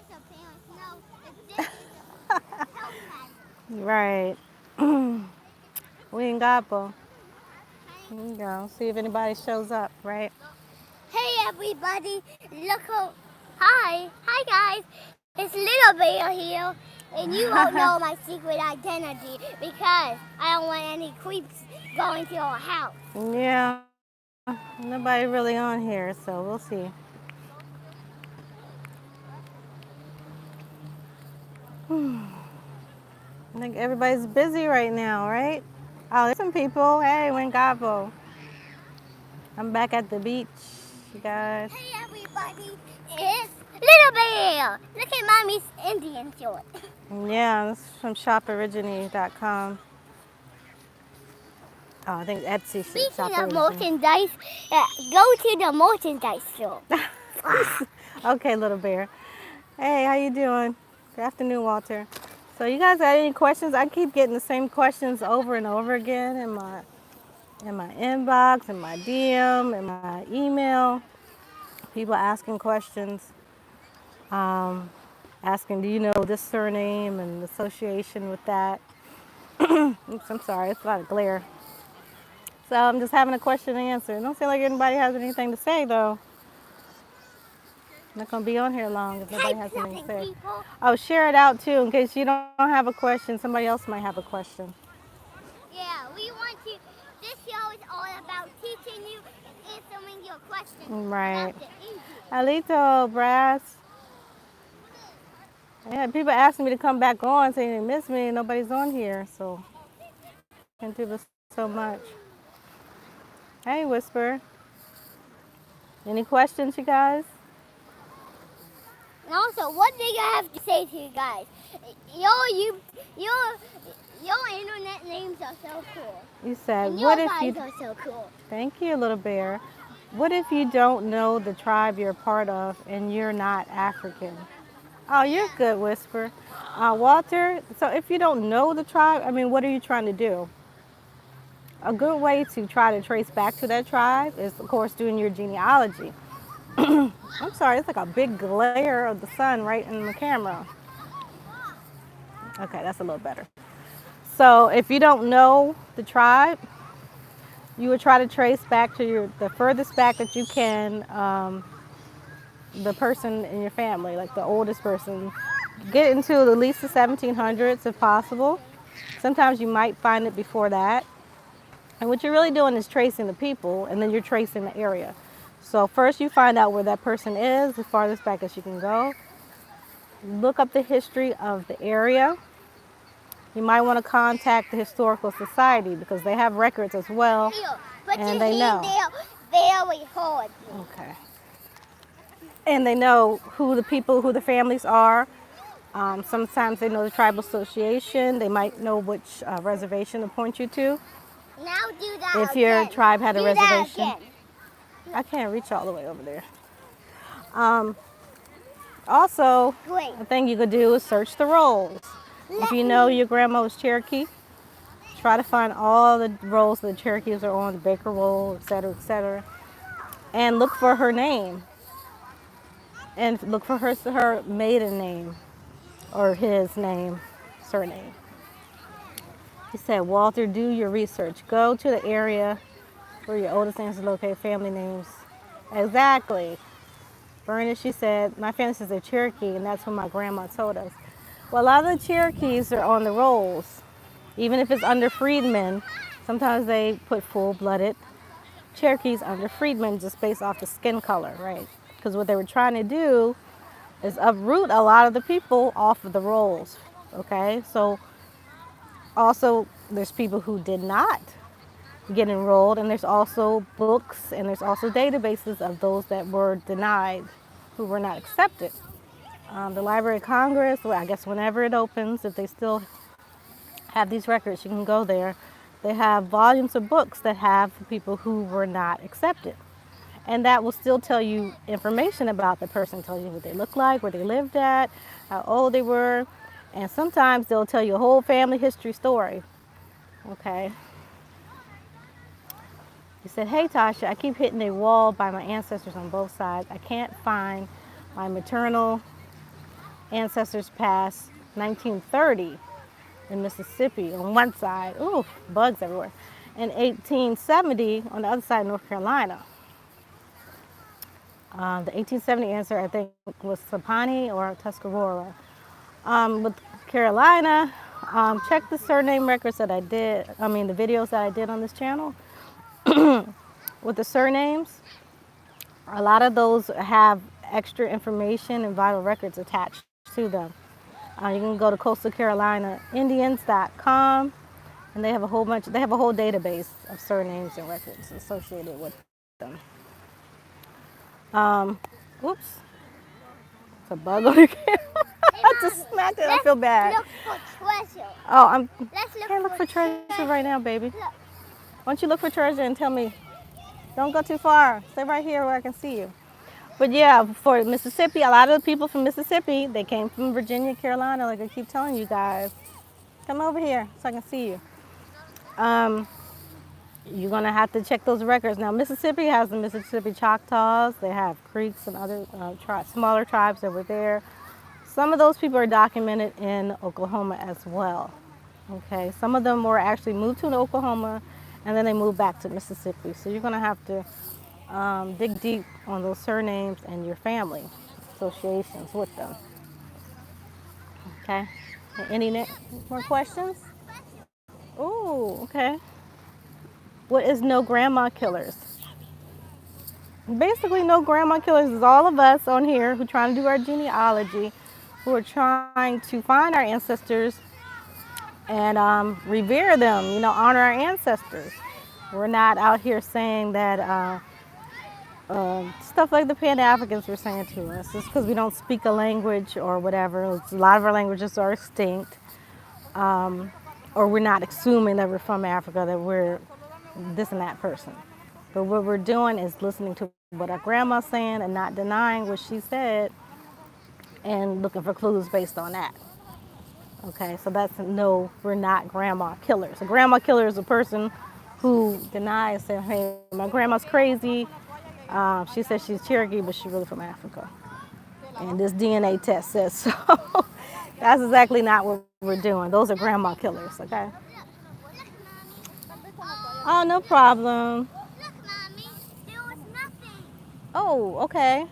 so parents know that this is a health hazard. Right. We in Gabo. Here you go. See if anybody shows up, right? Hey everybody, look who, hi guys, it's Little Bear here, and you won't know my secret identity because I don't want any creeps going to our house. Yeah. Nobody really on here, so we'll see. I think everybody's busy right now, right? Oh, there's some people. Hey, we're in Gabo. I'm back at the beach, you guys. Hey everybody, it's Little Bear. Look at Mommy's Indian short. Yeah, this is from shoporiginate.com. Oh, I think Etsy should shop Speaking of originate. merchandise, go to the merchandise store. Okay, little bear. Hey, how you doing? Good afternoon, Walter. So you guys got any questions? I keep getting the same questions over and over again in my inbox, in my DM, in my email. People asking questions, asking, do you know this surname and the association with that? Oops, I'm sorry, it's a lot of glare. So I'm just having a question and answer. It don't seem like anybody has anything to say though. I'm not gonna be on here long if nobody has anything to say. People. Oh, share it out too in case you don't have a question. Somebody else might have a question. Yeah, we want to. This show is all about teaching you and answering your questions. Right. That's the easy. Alito, Brass. Yeah, people asking me to come back on saying they miss me and nobody's on here. So can't do this so much. Hey, Whisper. Any questions, you guys? And also, one thing I have to say to you guys, your internet names are so cool, You said, and your what if guys you... are so cool. Thank you, little bear. What if you don't know the tribe you're part of and you're not African? Oh, you're good, Whisper. Walter, so if you don't know the tribe, I mean, what are you trying to do? A good way to try to trace back to that tribe is, of course, doing your genealogy. I'm sorry, it's like a big glare of the sun right in the camera. Okay, that's a little better. So if you don't know the tribe, you would try to trace back to the furthest back that you can, the person in your family, like the oldest person. Get into at least the 1700s if possible. Sometimes you might find it before that. And what you're really doing is tracing the people, and then you're tracing the area. So first you find out where that person is, as farthest back as you can go. Look up the history of the area. You might want to contact the Historical Society because they have records as well, Here, put and your they hand know. there very hard. Okay. And they know who the people, who the families are. Sometimes they know the tribal association. They might know which reservation to point you to. Now do that If again. your tribe had a Do that reservation. again. I can't reach all the way over there. Also, Great. a thing you could do is search the rolls. If you know your grandma was Cherokee, try to find all the rolls that the Cherokees are on, the Baker roll, etc., and look for her name. And look for her maiden name or his name, surname. He said, Walter, do your research. Go to the area where your oldest ancestors locate family names. Exactly. Bernice, she said, my family says they're Cherokee, and that's what my grandma told us. Well, a lot of the Cherokees are on the rolls. Even if it's under freedmen, sometimes they put full-blooded Cherokees under freedmen just based off the skin color, right? Because what they were trying to do is uproot a lot of the people off of the rolls, okay? So also there's people who did not get enrolled, and there's also books and there's also databases of those that were denied, who were not accepted. The Library of Congress, well, I guess whenever it opens, if they still have these records, you can go there. They have volumes of books that have people who were not accepted. And that will still tell you information about the person, tell you what they look like, where they lived at, how old they were. And sometimes they'll tell you a whole family history story. Okay. He said, hey Tasha, I keep hitting a wall by my ancestors on both sides. I can't find my maternal ancestors past 1930 in Mississippi on one side. Ooh, bugs everywhere. And 1870 on the other side, North Carolina. The 1870 answer, I think, was Sapani or Tuscarora. With Carolina, check the surname records that I did, the videos that I did on this channel with the surnames. A lot of those have extra information and vital records attached to them. You can go to coastalcarolinaindians.com and they have a whole database of surnames and records associated with them. Whoops. It's a bug on the camera. I just smacked it. I feel bad. Look for treasure. Oh, Let's can't look for treasure right now, baby. Look. Why don't you look for treasure and tell me? Don't go too far. Stay right here where I can see you. But yeah, for Mississippi, a lot of the people from Mississippi, they came from Virginia, Carolina, like I keep telling you guys. Come over here so I can see you. You're gonna have to check those records. Now, Mississippi has the Mississippi Choctaws. They have Creeks and other smaller tribes that were there. Some of those people are documented in Oklahoma as well. Okay, some of them were actually moved to Oklahoma and then they moved back to Mississippi. So you're gonna have to dig deep on those surnames and your family associations with them. Okay, any more questions? Oh, okay. What is no grandma killers? Basically, no grandma killers is all of us on here who are trying to do our genealogy, who are trying to find our ancestors and revere them, honor our ancestors. We're not out here saying that stuff like the Pan-Africans were saying to us. It's because we don't speak a language or whatever. A lot of our languages are extinct. Or we're not assuming that we're from Africa, that we're this and that person. But what we're doing is listening to what our grandma's saying and not denying what she said and looking for clues based on that. Okay, so that's no, we're not grandma killers. A grandma killer is a person who denies, saying, hey, my grandma's crazy. She says she's Cherokee, but she's really from Africa. And this DNA test says so. That's exactly not what we're doing. Those are grandma killers, okay? Oh, no problem. Look, Mommy, there was nothing. Oh, okay.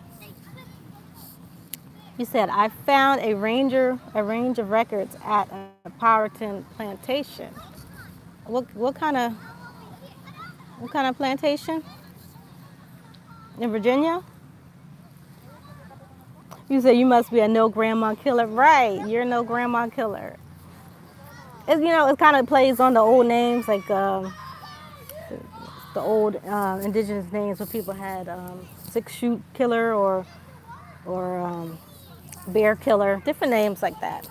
You said, I found a range of records at a Powhatan plantation. What kind of plantation? In Virginia? You said you must be a no grandma killer. Right, you're a no grandma killer. It kind of plays on the old names, like the old indigenous names where people had 6-shoot killer or bear killer, different names like that.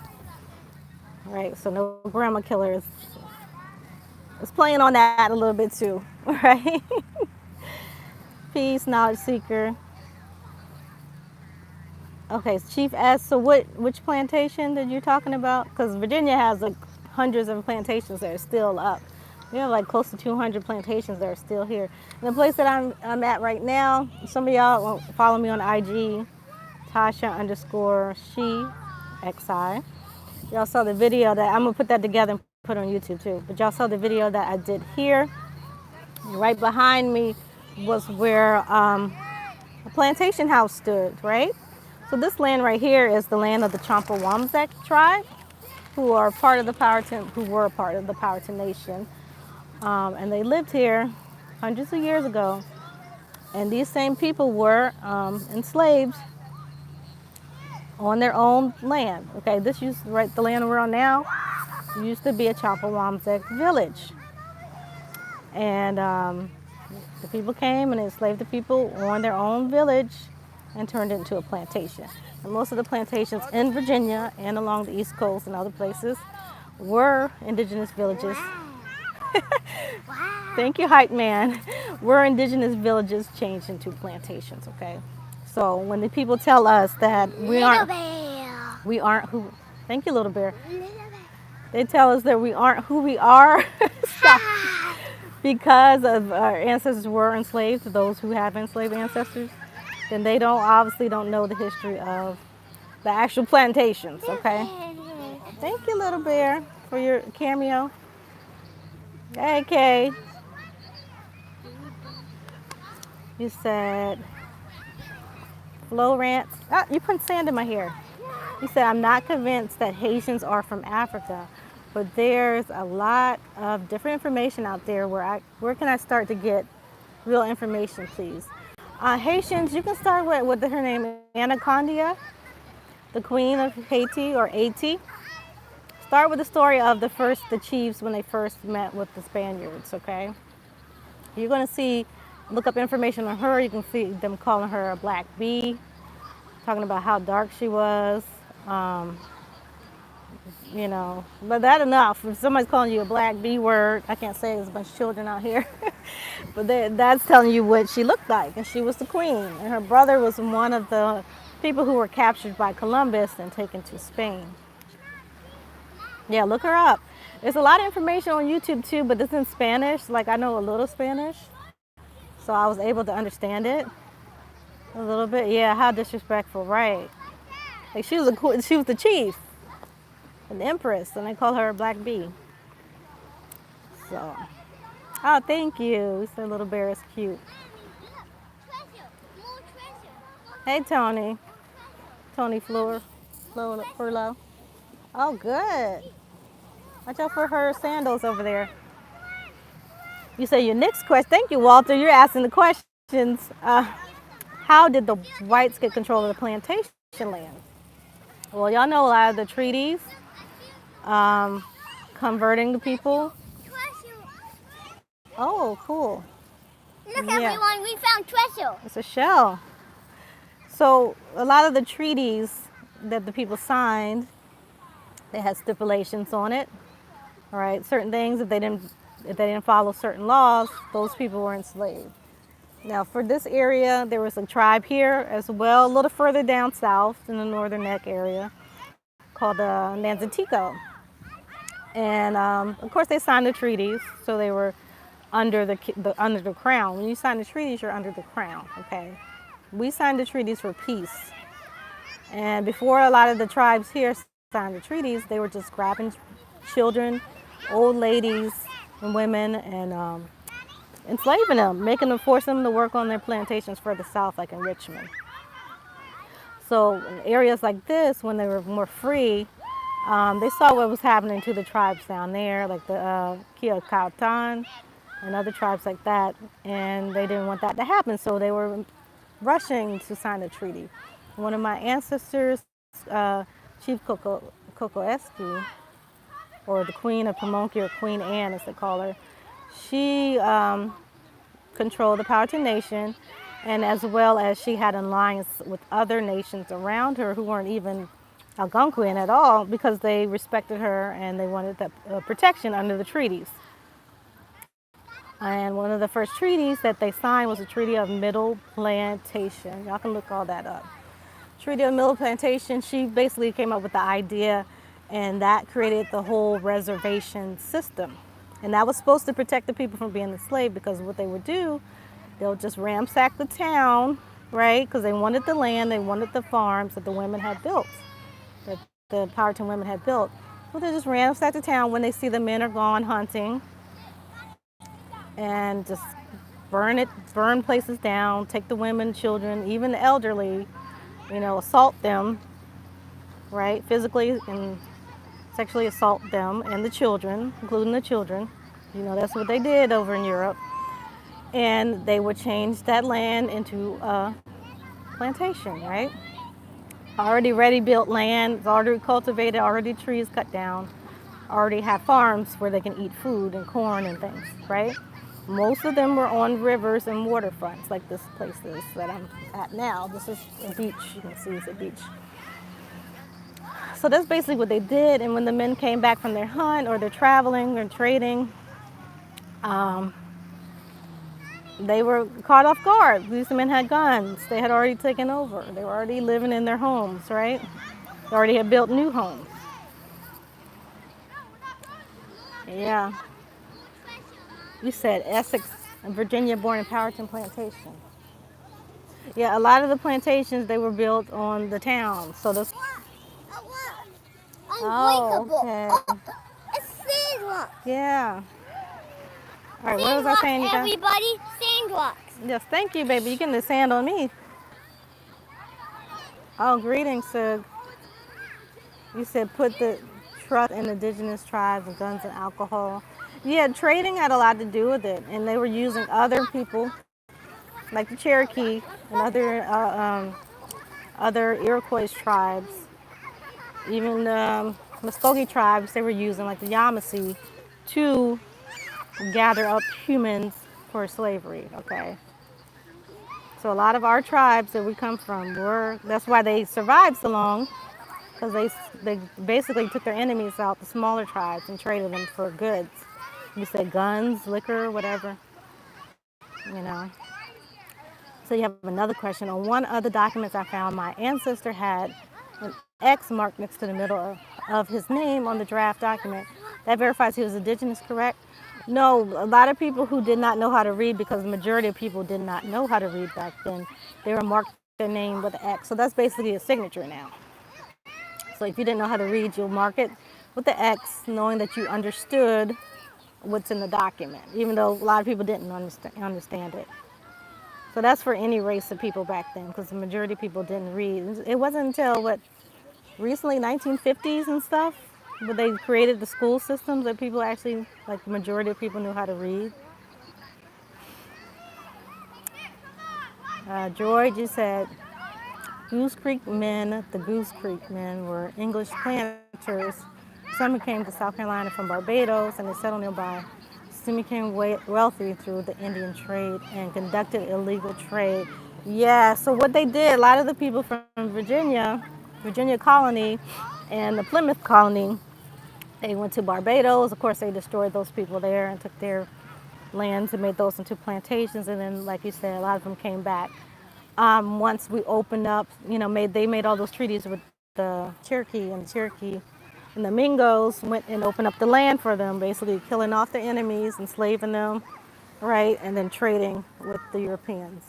Right, so no grandma killer is playing on that a little bit too, right? Peace, knowledge seeker. Okay, Chief asked, so which plantation that you're talking about? Because Virginia has like hundreds of plantations that are still up. We have like close to 200 plantations that are still here. And the place that I'm at right now, some of y'all follow me on IG, Tasha_Xi, XI. Y'all saw the video that, I'm gonna put that together and put it on YouTube too. But y'all saw the video that I did here. Right behind me was where a plantation house stood, right? So this land right here is the land of the Champawamsek tribe, who were part of the Powhatan Nation. And they lived here hundreds of years ago. And these same people were enslaved on their own land. Okay, the land we're on now, used to be a Champawamsek village. And the people came and enslaved the people on their own village and turned it into a plantation. And most of the plantations in Virginia and along the East Coast and other places were indigenous villages. Wow. Thank you, hype man. Were indigenous villages changed into plantations, okay? So when the people tell us that we aren't who, thank you, little bear. They tell us that we aren't who we are because of our ancestors were enslaved, those who have enslaved ancestors, then they obviously don't know the history of The actual plantations, okay? Thank you, little bear, for your cameo. Hey, Kay. You said Flo Rants. Ah, you put sand in my hair. You said, I'm not convinced that Haitians are from Africa, but there's a lot of different information out there. Where can I start to get real information, please? Haitians, you can start with what her name is, Anacondia, the queen of Haiti, or Haiti. Start with the story of the chiefs when they first met with the Spaniards, okay? You're gonna look up information on her. You can see them calling her a black bee, talking about how dark she was. Um, but that enough. If somebody's calling you a black B word, I can't say there's a bunch of children out here, but that's telling you what she looked like, and she was the queen. And her brother was one of the people who were captured by Columbus and taken to Spain. Yeah, look her up. There's a lot of information on YouTube too, but it's in Spanish. Like, I know a little Spanish, so I was able to understand it a little bit. Yeah, how disrespectful, right? Like, she was the chief, an empress, and they call her a black bee. So, oh, thank you. This little bear is cute. Hey, Tony. Tony Furlow. Oh, good. Watch out for her sandals over there. You say your next question. Thank you, Walter. You're asking the questions. How did the whites get control of the plantation land? Well, y'all know a lot of the treaties, converting the people. Oh, cool. Look, everyone, we found treasure. It's a shell. So a lot of the treaties that the people signed, they had stipulations on it. All right, certain things, if they didn't follow certain laws, those people were enslaved. Now, for this area, there was a tribe here as well, a little further down south in the northern neck area, called Nanzatico. And of course, they signed the treaties, so they were under the crown. When you sign the treaties, you're under the crown. Okay, we signed the treaties for peace. And before a lot of the tribes here signed the treaties, they were just grabbing children, old ladies, and women, and enslaving them, forcing them to work on their plantations further south, like in Richmond. So in areas like this, when they were more free, they saw what was happening to the tribes down there, like the Kiakautan and other tribes like that, and they didn't want that to happen, so they were rushing to sign the treaty. One of my ancestors, Chief Kokoeski, or the Queen of Pamunkey, or Queen Anne as they call her, she controlled the Powhatan Nation, and as well as she had an alliance with other nations around her who weren't even Algonquian at all, because they respected her and they wanted that protection under the treaties. And one of the first treaties that they signed was the Treaty of Middle Plantation. Y'all can look all that up. Treaty of Middle Plantation, she basically came up with the idea, and that created the whole reservation system. And that was supposed to protect the people from being enslaved, because what they would do, they'll just ransack the town, right? Because they wanted the land, they wanted the farms that the women had built, that the Powhatan women had built. So they just ransack the town when they see the men are gone hunting, and just burn places down, take the women, children, even the elderly, assault them, right? Physically and sexually assault them and the children, including the children. That's what they did over in Europe. And they would change that land into a plantation, right? Already ready-built land, already cultivated, already trees cut down, already have farms where they can eat food and corn and things, right? Most of them were on rivers and waterfronts, like this place is that I'm at now. This is a beach. You can see it's a beach. So that's basically what they did. And when the men came back from their hunt or they're traveling or trading, they were caught off guard. These men had guns. They had already taken over. They were already living in their homes, right? They already had built new homes. Yeah. You said Essex and Virginia born in Powhatan Plantation. Yeah, a lot of the plantations they were built on the town. So this. Oh, Unbreakable. okay. Oh, it's sandrock. Yeah. All right. What was I Sandrock, saying, you guys? everybody. Sandrocks. Yes. Thank you, baby. You getting the sand on me. Oh, greetings, Sug. You said put the trust in indigenous tribes and guns and alcohol. Yeah, trading had a lot to do with it, and they were using other people, like the Cherokee and other Iroquois tribes, even Muskogee tribes. They were using like the Yamasee to gather up humans for slavery. Okay, so a lot of our tribes that we come from were. That's why they survived so long because they basically took their enemies out, the smaller tribes, and traded them for goods. You said guns, liquor, whatever, you know. So you have another question. On one of the documents I found, my ancestor had an X marked next to the middle of his name on the draft document. That verifies he was indigenous, correct? No, a lot of people who did not know how to read, because the majority of people did not know how to read back then, they were marked their name with an X. So that's basically a signature now. So if you didn't know how to read, you'll mark it with the X, knowing that you understood what's in the document, even though a lot of people didn't understand it. So that's for any race of people back then, because the majority of people didn't read. It wasn't until what recently, 1950s and stuff, but they created the school systems that people actually, like the majority of people knew how to read. George, you said Goose Creek men, the Goose Creek men were English planters. Some who came to South Carolina from Barbados and they settled nearby. Some became wealthy through the Indian trade and conducted illegal trade. Yeah, so what they did, a lot of the people from Virginia colony, and the Plymouth colony, they went to Barbados. Of course, they destroyed those people there and took their lands and made those into plantations. And then, like you said, a lot of them came back. Once we opened up, they made all those treaties with the Cherokee and the Mingos went and opened up the land for them, basically killing off the enemies, enslaving them, right, and then trading with the Europeans.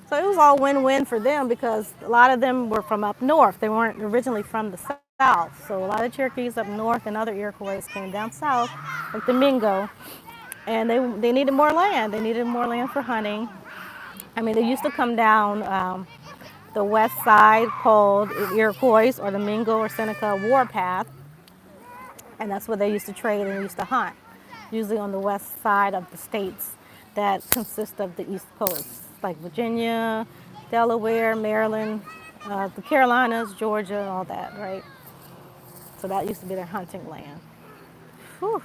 So it was all win-win for them because a lot of them were from up north. They weren't originally from the south. So a lot of Cherokees up north and other Iroquois came down south, like the Mingo, and they needed more land. They needed more land for hunting. I mean, they used to come down the west side called Iroquois or the Mingo or Seneca warpath, and that's where they used to trade and used to hunt, usually on the west side of the states that consist of the East Coast, like Virginia, Delaware, Maryland, the Carolinas, Georgia, all that, right? So that used to be their hunting land. Whew.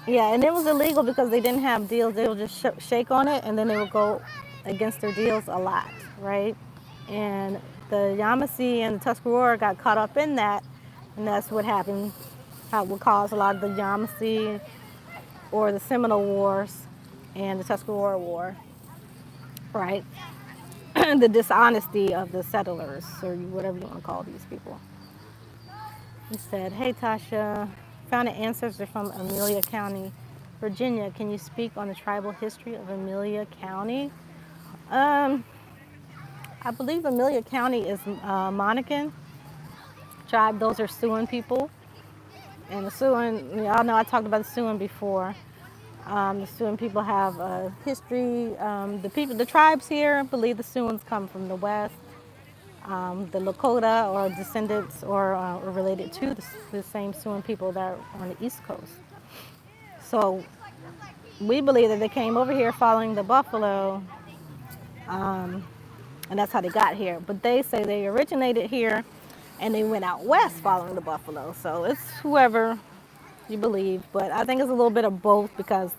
Yeah, and it was illegal because they didn't have deals. They would just shake on it, and then they would go against their deals a lot, right? And the Yamasee and the Tuscarora got caught up in that, and that's what happened. How would cause a lot of the Yamasee or the Seminole Wars and the Tuscarora War, right? The dishonesty of the settlers, or whatever you want to call these people. He said, "Hey Tasha, found an ancestor from Amelia County, Virginia. Can you speak on the tribal history of Amelia County?" Um, I believe Amelia County is Monacan tribe. Those are Siouan people. And the Siouan, y'all know I talked about the Siouan before. The Siouan people have a history. The tribes here believe the Siouans come from the west. The Lakota are descendants or are related to the same Siouan people that are on the East Coast. So we believe that they came over here following the buffalo, and that's how they got here. But they say they originated here and they went out west following the buffalo. So it's whoever you believe, but I think it's a little bit of both because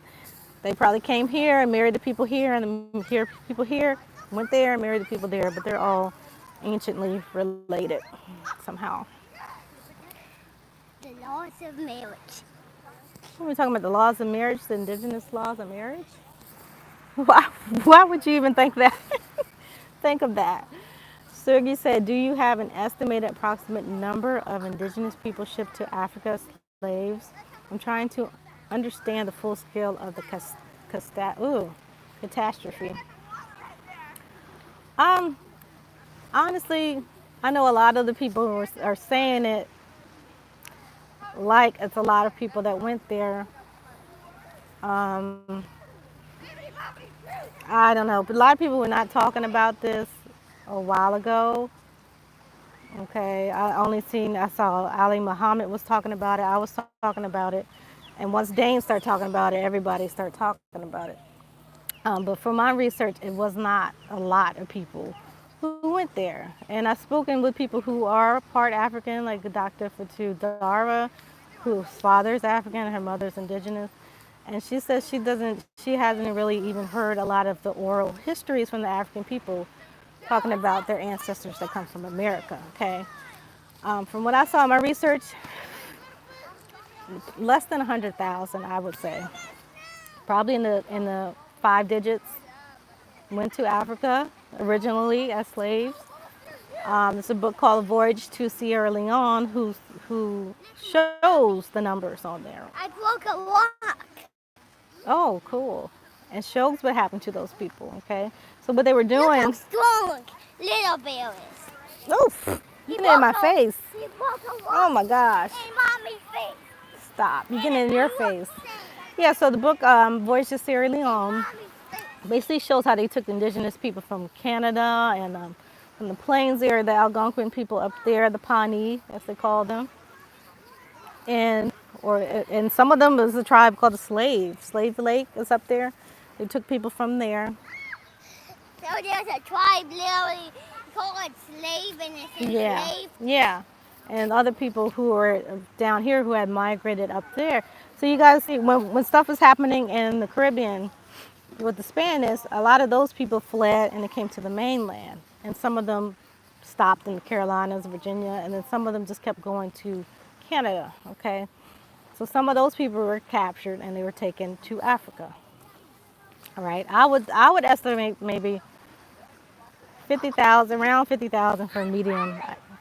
they probably came here and married the people here, and the people here went there and married the people there, but they're all anciently related somehow. The laws of marriage. When we're talking about the laws of marriage, the indigenous laws of marriage, why, why would you even think that? Think of that. Sergey said, do you have an estimated approximate number of indigenous people shipped to Africa as slaves? I'm trying to understand the full scale of the catastrophe. Um, Honestly, I know a lot of the people who are saying it like it's a lot of people that went there. Um, I don't know, but a lot of people were not talking about this a while ago. Okay, I saw Ali Muhammad was talking about it. I was talking about it, and once Dane started talking about it, everybody started talking about it. But for my research, it was not a lot of people who went there. And I've spoken with people who are part African, like Dr. Fatu Dara, whose father is African and her mother's indigenous. And she says she hasn't really even heard a lot of the oral histories from the African people talking about their ancestors that come from America. Okay, from what I saw in my research, less than 100,000, I would say, probably in the five digits, went to Africa originally as slaves. There's a book called Voyage to Sierra Leone who shows the numbers on there. I broke a rock. Oh, cool. And shows what happened to those people, okay? So what they were Look how doing, strong little bear is. oof, you getting in my face. He broke a rock. Oh my gosh. In mommy's face. Stop, you're getting in your face. Yeah, so the book Voyage to Sierra Leone basically shows how they took indigenous people from Canada and from the plains area, the Algonquin people up there, the Pawnee, as they call them, and some of them is a tribe called the Slave Lake is up there. They took people from there. So there's a tribe literally called slave and it's enslaved. Yeah, and other people who are down here who had migrated up there. So you guys see when stuff was happening in the Caribbean with the Spanish, a lot of those people fled and they came to the mainland, and some of them stopped in the Carolinas, Virginia, and then some of them just kept going to Canada. Okay, so some of those people were captured and they were taken to Africa. All right, I would estimate maybe 50,000, around 50,000 for a medium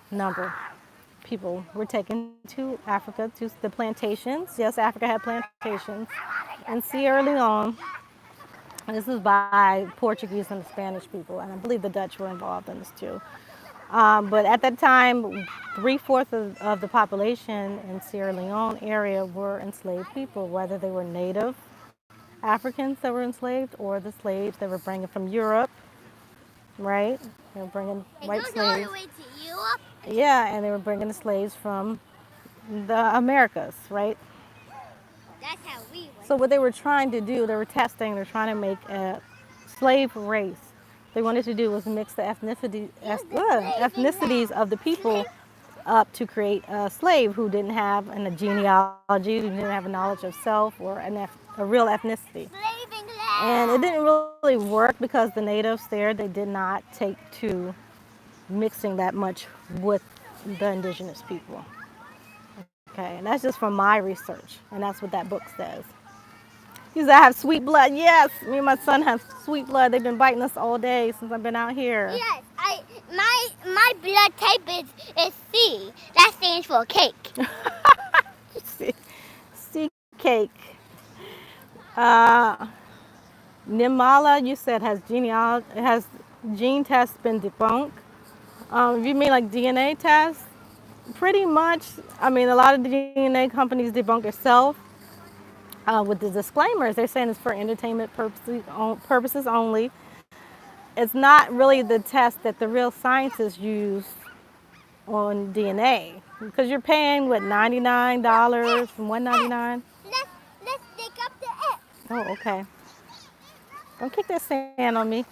number. People were taken to Africa, to the plantations. Yes, Africa had plantations in Sierra Leone. And this was by Portuguese and the Spanish people, and I believe the Dutch were involved in this too. But at that time, three-fourths of the population in Sierra Leone area were enslaved people, whether they were native Africans that were enslaved or the slaves that were bringing from Europe, right? They were bringing white It goes all slaves. the way to Europe. Yeah, and they were bringing the slaves from the Americas, right? That's how we went. So what they were trying to do, they were testing, they're trying to make a slave race. They wanted to do was mix the ethnicities of the people up to create a slave who didn't have a genealogy, who didn't have a knowledge of self or a real ethnicity. Slaving And it didn't really work because the natives there, they did not take to mixing that much with the indigenous people. Okay, and that's just from my research, and that's what that book says. You said I have sweet blood. Yes, me and my son have sweet blood. They've been biting us all day since I've been out here. Yes, my blood type is C. That stands for cake. Sea cake. Nimala, you said has gene tests been debunked? You mean like DNA tests? Pretty much. I mean, a lot of the DNA companies debunk themselves with the disclaimers. They're saying it's for entertainment purposes only. It's not really the test that the real scientists use on DNA, because you're paying what, $99 and $199. Let's dig up the egg. Oh, okay. Don't kick that sand on me.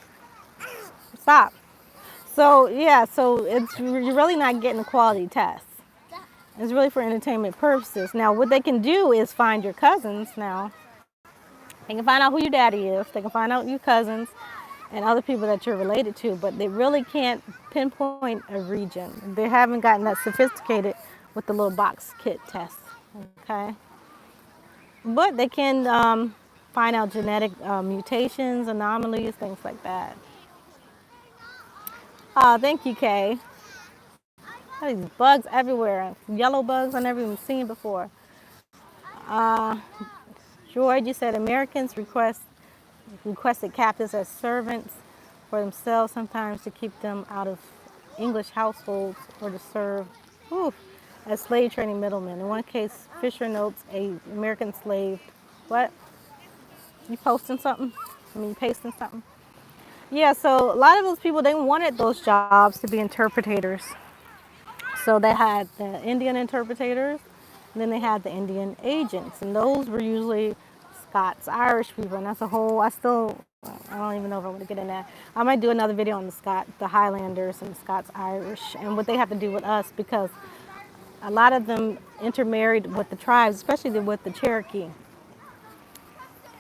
Stop. So yeah, so you're really not getting a quality test. It's really for entertainment purposes. Now, what they can do is find your cousins. Now, they can find out who your daddy is. They can find out your cousins and other people that you're related to, but they really can't pinpoint a region. They haven't gotten that sophisticated with the little box kit test. Okay, but they can find out genetic mutations, anomalies, things like that. Thank you, Kay. These bugs everywhere. Yellow bugs I never even seen before. George, you said Americans request requested captives as servants for themselves, sometimes to keep them out of English households or to serve whew, as slave trading middlemen. In one case, Fisher notes a American slave. What? You posting something? You pasting something? Yeah, so a lot of those people, they wanted those jobs to be interpreters. So they had the Indian interpreters, and then they had the Indian agents, and those were usually Scots Irish people, and that's a whole. I don't even know if I want to get in that. I might do another video on the Highlanders and the Scots Irish, and what they have to do with us, because a lot of them intermarried with the tribes, especially with the Cherokee.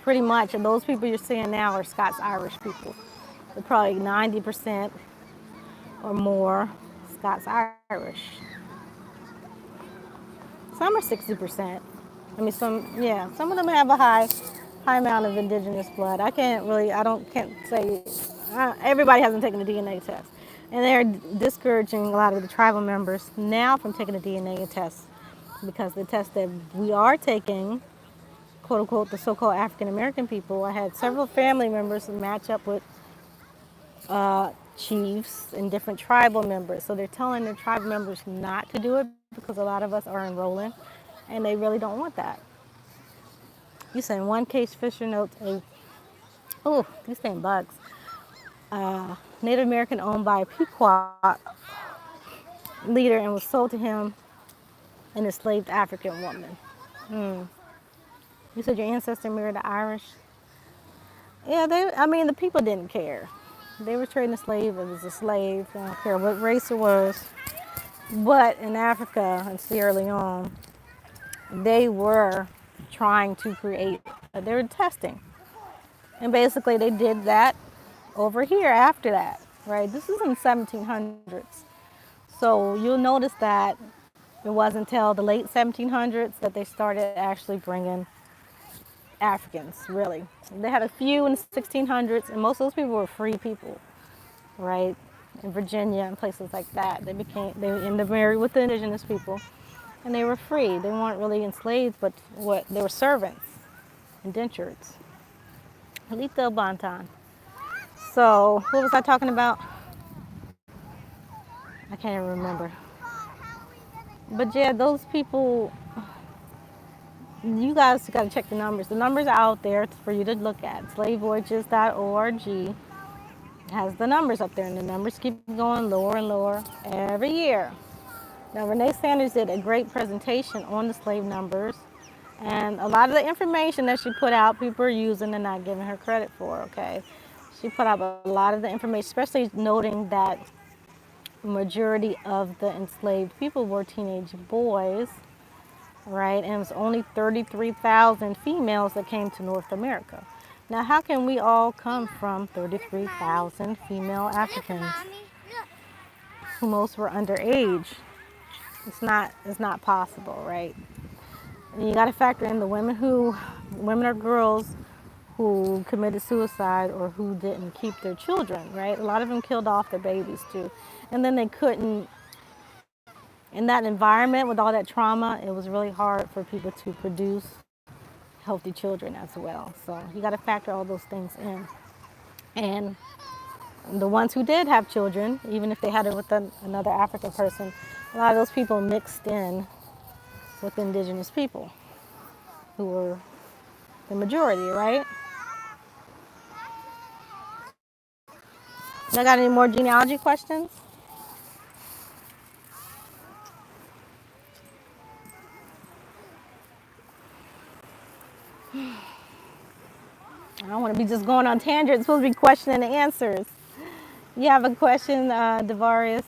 Pretty much, and those people you're seeing now are Scots Irish people. They're probably 90% or more Scots Irish. Some are 60%. I mean, some of them have a high amount of indigenous blood. Can't say, everybody hasn't taken the DNA test. And they're discouraging a lot of the tribal members now from taking the DNA test, because the test that we are taking, quote unquote, the so-called African American people, I had several family members match up with chiefs and different tribal members. So they're telling the tribal members not to do it because a lot of us are enrolling, and they really don't want that. You said in one case, Fisher notes these same bugs. Native American owned by a Pequot leader and was sold to him an enslaved African woman. You said your ancestor married the Irish? Yeah, the people didn't care. They were trading a slave, it was a slave, they don't care what race it was. But in Africa and Sierra Leone, they were trying to create, they were testing. And basically they did that over here after that, right? This is in the 1700s. So you'll notice that it wasn't until the late 1700s that they started actually bringing Africans, really. They had a few in the 1600s, and most of those people were free people, right? In Virginia and places like that. They married with the indigenous people, and they were free. They weren't really enslaved, but they were servants, indentures. Lito Bantan. So, what was I talking about? I can't even remember. But yeah, those people, you guys got to check the numbers. The numbers are out there for you to look at. Slavevoyages.org has the numbers up there, and the numbers keep going lower and lower every year. Now, Renee Sanders did a great presentation on the slave numbers, and a lot of the information that she put out, people are using and not giving her credit for, okay? She put out a lot of the information, especially noting that majority of the enslaved people were teenage boys, right? And it was only 33,000 females that came to North America. Now, how can we all come from 33,000 female Africans who most were underage? It's not possible, right? And you got to factor in the women or girls who committed suicide or who didn't keep their children, right? A lot of them killed off their babies too. And then they couldn't, in that environment with all that trauma, it was really hard for people to produce healthy children as well. So you got to factor all those things in. And the ones who did have children, even if they had it with another African person, a lot of those people mixed in with indigenous people who were the majority, right? Y'all got any more genealogy questions? I don't want to be just going on tangents. It's supposed to be question and answers. You have a question, Devarius?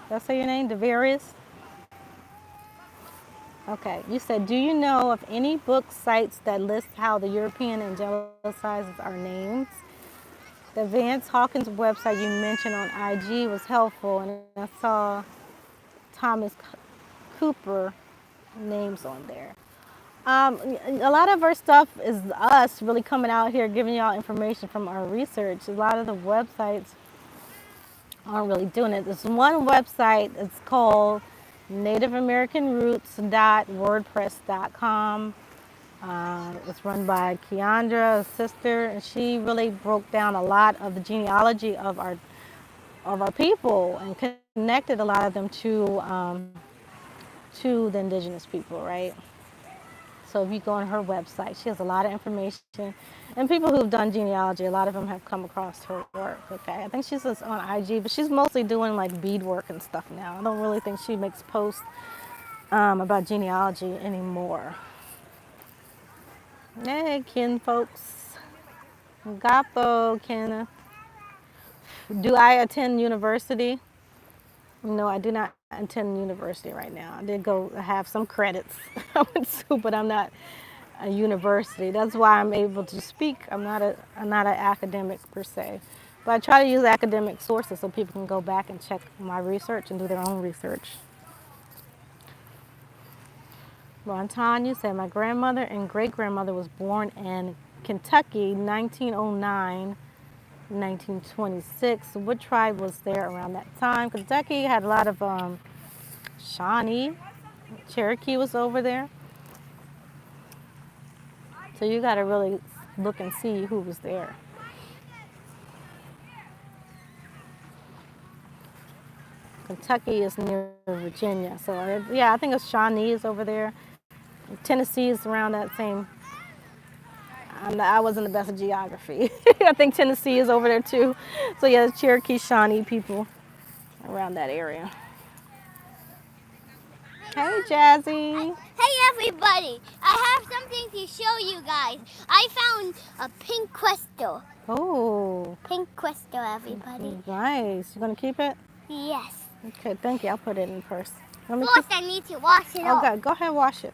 Did I say your name? Devarius? Okay. You said, do you know of any book sites that list how the European angelicizers are named? The Vance Hawkins website you mentioned on IG was helpful, and I saw Thomas Cooper names on there. A lot of our stuff is us really coming out here giving y'all information from our research. A lot of the websites aren't really doing it. There's one website, it's called nativeamericanroots.wordpress.com. It's run by Keandra, a sister, and she really broke down a lot of the genealogy of our people and connected a lot of them to the indigenous people, right? So if you go on her website, she has a lot of information. And people who've done genealogy, a lot of them have come across her work. Okay, I think she's just on IG, but she's mostly doing like beadwork and stuff now. I don't really think she makes posts about genealogy anymore. Hey, kin folks. Gapo, Ken. Do I attend university? No, I do not attend university right now. I did go have some credits. I went to, but I'm not a university. That's why I'm able to speak. I'm not an academic per se. But I try to use academic sources so people can go back and check my research and do their own research. Ron Tanya said my grandmother and great grandmother was born in Kentucky, 1909, 1926. What tribe was there around that time? Kentucky had a lot of Shawnee, Cherokee was over there. So you got to really look and see who was there. Kentucky is near Virginia. So yeah, I think it's Shawnee is over there. Tennessee is around that same. I wasn't the best at geography. I think Tennessee is over there too. So yeah, the Cherokee, Shawnee people around that area. Hey, Jazzy. Hey everybody, I have something to show you guys. I found a pink crystal. Oh, Pink crystal, everybody. nice. You gonna keep it? Yes. Okay, thank you. I'll put it in first. Let me First, I need to wash it off. Okay, go ahead, wash it.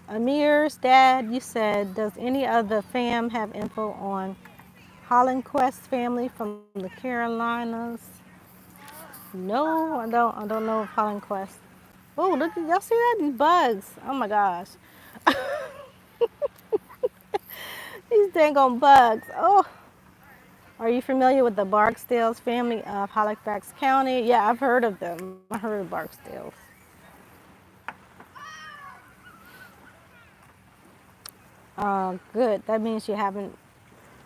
Amir's dad, you said, does any of the fam have info on Holland Quest family from the Carolinas? No, I don't. I don't know of Holland Quest. Oh, look, y'all see that? These bugs. Oh my gosh. These dang on bugs. Oh. Are you familiar with the Barksdales family of Halifax County? Yeah, I've heard of them. I heard of Barksdales. Good. That means you haven't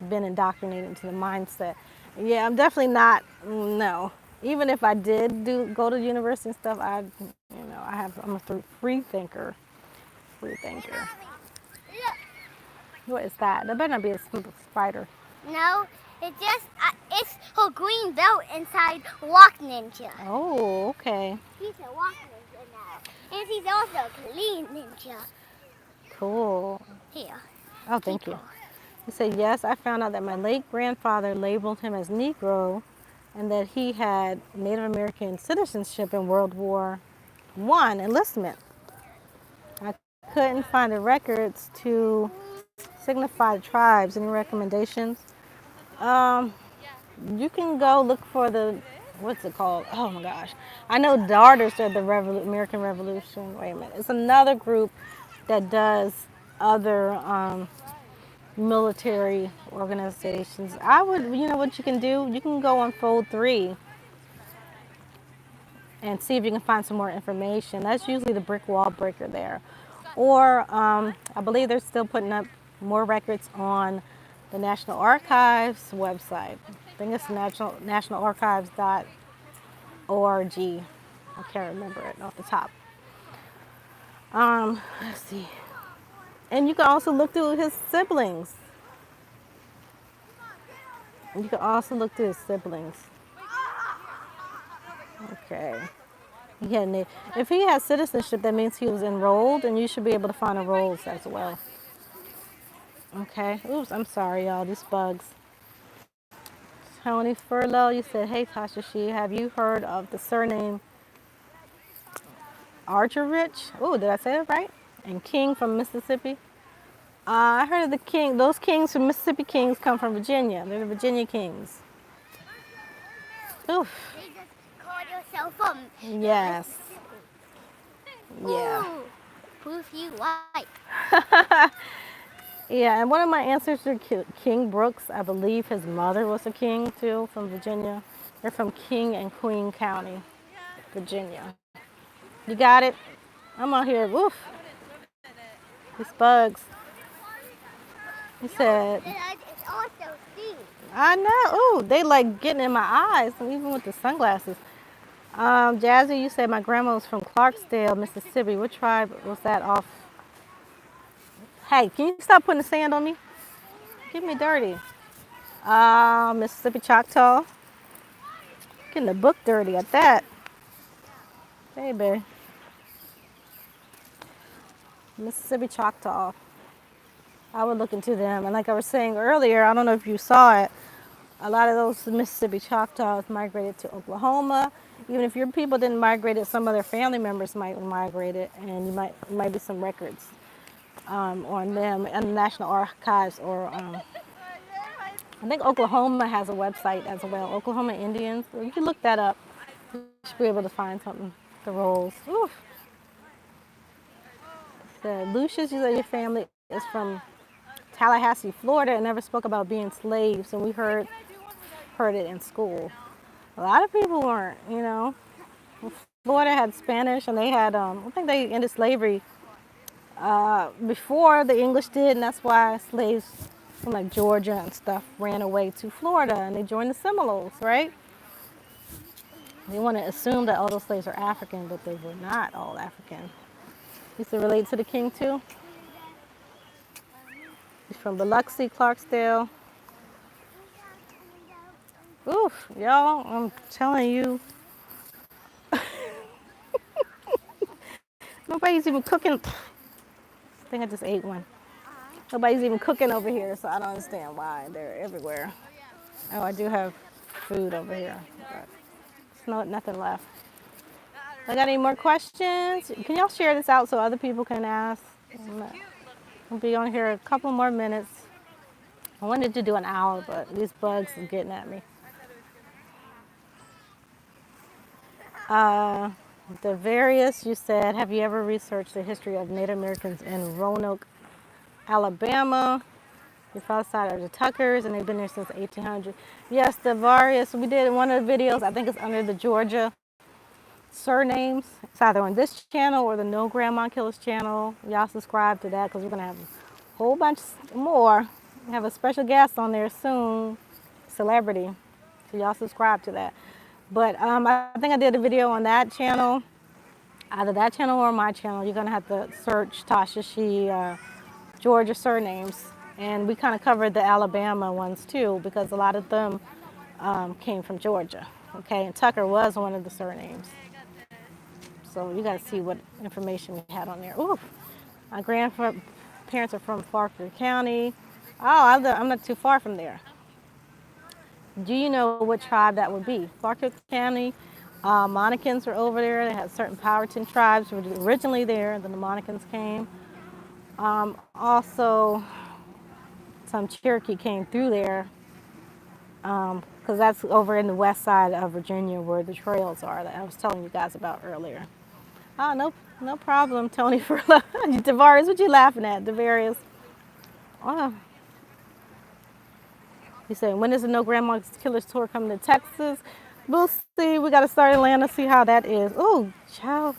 been indoctrinated into the mindset. Yeah, I'm definitely not. No. Even if I did go to university and stuff, I'm a free thinker. Free thinker. Look. What is that? That better not be a spider. No, it's her green belt inside Walk Ninja. Oh, okay. She's a Walk Ninja now. And she's also a clean ninja. Cool. Here. Oh, thank you. He said, yes, I found out that my late grandfather labeled him as Negro and that he had Native American citizenship in World War I enlistment. I couldn't find the records to signify the tribes. Any recommendations? You can go look for what's it called? Oh my gosh. I know Daughters of the American Revolution. Wait a minute. It's another group that does other military organizations. You know what you can do? You can go on Fold 3 and see if you can find some more information. That's usually the brick wall breaker there. Or I believe they're still putting up more records on the National Archives website. I think it's nationalarchives.org. I can't remember it off the top. Let's see. And you can also look through his siblings. You can also look through his siblings. Okay. Yeah, if he has citizenship, that means he was enrolled, and you should be able to find the rolls as well. Okay. Oops, I'm sorry, y'all. These bugs. Tony Furlow, you said, hey, Tasha Xi, have you heard of the surname Archerich? Oh, did I say it right? And King from Mississippi? I heard of the king. Those kings from Mississippi Kings come from Virginia. They're the Virginia Kings. Oof. They just call yourself from Yes. Yeah. Ooh, proof you right. Yeah, and one of my answers to King Brooks, I believe his mother was a king too from Virginia. They're from King and Queen County, Virginia. You got it? I'm out here, woof. These bugs. He said, It's also sea. I know. Ooh, they like getting in my eyes, even with the sunglasses. Jazzy, you said my grandma was from Clarksdale, Mississippi. What tribe was that off? Hey, can you stop putting the sand on me? Get me dirty. Mississippi Choctaw. Getting the book dirty at that. Baby. Mississippi Choctaw. I would look into them. And like I was saying earlier, I don't know if you saw it, a lot of those Mississippi Choctaws migrated to Oklahoma. Even if your people didn't migrate it, some of their family members might migrate it, and you might be some records on them in the National Archives, or I think Oklahoma has a website as well. Oklahoma Indians. So you can look that up. You should be able to find something. The rolls. Oof. The Lucius, you said your family is from Tallahassee, Florida, and never spoke about being slaves, and we heard it in school. A lot of people weren't, you know. Florida had Spanish, and they had, I think they ended slavery before the English did, and that's why slaves from like Georgia and stuff ran away to Florida, and they joined the Seminoles, right? They want to assume that all those slaves are African, but they were not all African. Used to relate to the king too. He's from Biloxi, Clarksdale. Oof, y'all, I'm telling you, nobody's even cooking. I think I just ate one. Nobody's even cooking over here, so I don't understand why they're everywhere. Oh, I do have food over here, but there's nothing left. I got any more questions? Can y'all share this out so other people can ask? We'll be on here a couple more minutes. I wanted to do an hour, but these bugs are getting at me. The various, you said, have you ever researched the history of Native Americans in Roanoke, Alabama? Your father's side are the Tuckers, and they've been there since 1800. Yes, the various, we did one of the videos, I think it's under the Georgia surnames. It's either on this channel or the No Grandma Killers channel. Y'all subscribe to that because we're going to have a whole bunch more. We have a special guest on there soon, celebrity. So y'all subscribe to that. But I think I did a video on that channel, either that channel or my channel. You're going to have to search Tasha Xi, Georgia surnames. And we kind of covered the Alabama ones too, because a lot of them came from Georgia. Okay, and Tucker was one of the surnames. So you got to see what information we had on there. Ooh, my grandparents are from Faulkner County. Oh, I'm not too far from there. Do you know what tribe that would be? Faulkner County. Monacans were over there. They had certain Powhatan tribes who were originally there, and then the Monacans came. Also, some Cherokee came through there, because that's over in the west side of Virginia where the trails are that I was telling you guys about earlier. Oh, no problem, Tony. For Tavares, what you laughing at? Tavares. Oh. He said, when is the No Grandma Killers tour coming to Texas? We'll see. We got to start in Atlanta, see how that is. Oh, child.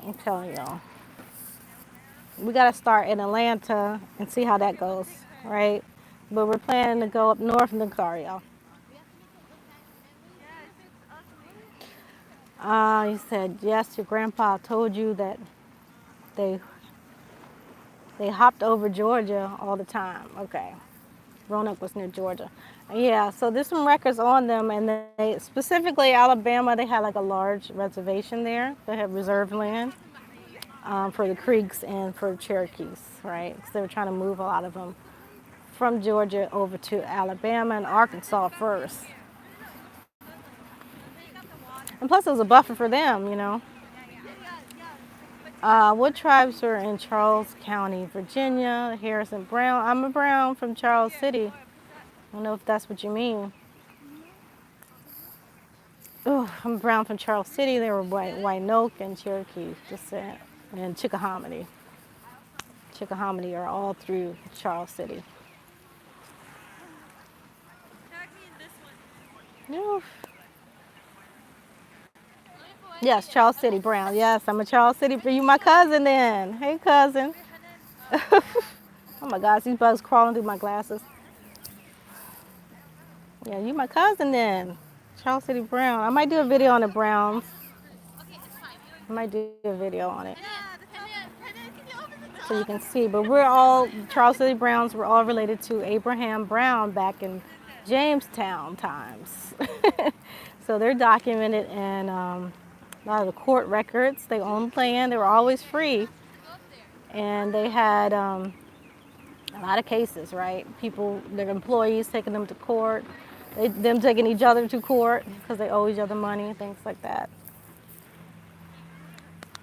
I'm telling y'all. We got to start in Atlanta and see how that goes, right? But we're planning to go up north in the car, y'all. He said, yes, your grandpa told you that they hopped over Georgia all the time. Okay. Roanoke was near Georgia. Yeah, so there's some records on them, and they specifically Alabama, they had like a large reservation there. They had reserved land for the Creeks and for the Cherokees, right? Because they were trying to move a lot of them from Georgia over to Alabama and Arkansas first. And plus it was a buffer for them, you know. What tribes were in Charles County, Virginia? Harrison Brown. I'm a Brown from Charles City. I don't know if that's what you mean. Oh, I'm Brown from Charles City. They were Winoke and Cherokee, and Chickahominy. Chickahominy are all through Charles City. Oof. Yes, Charles City Brown. Yes, I'm a Charles City. You my cousin then. Hey, cousin. Oh my gosh, these bugs crawling through my glasses. Yeah, you my cousin then. Charles City Brown. I might do a video on the Browns. I might do a video on it so you can see. But we're all, Charles City Browns were all related to Abraham Brown back in Jamestown times. So they're documented in a lot of the court records. They owned land. They were always free. And they had a lot of cases, right? People, their employees taking them to court, them taking each other to court because they owe each other money, things like that.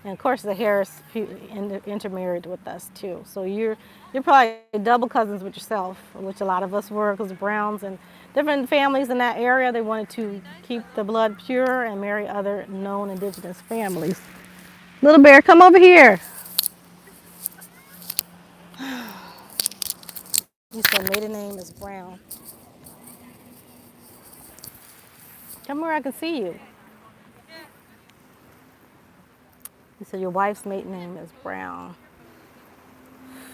And of course, the Harris intermarried with us too. So you're probably double cousins with yourself, which a lot of us were, because the Browns and different families in that area, they wanted to keep the blood pure and marry other known indigenous families. Little bear, come over here. You said maiden name is Brown. Come where I can see you. You said your wife's maiden name is Brown.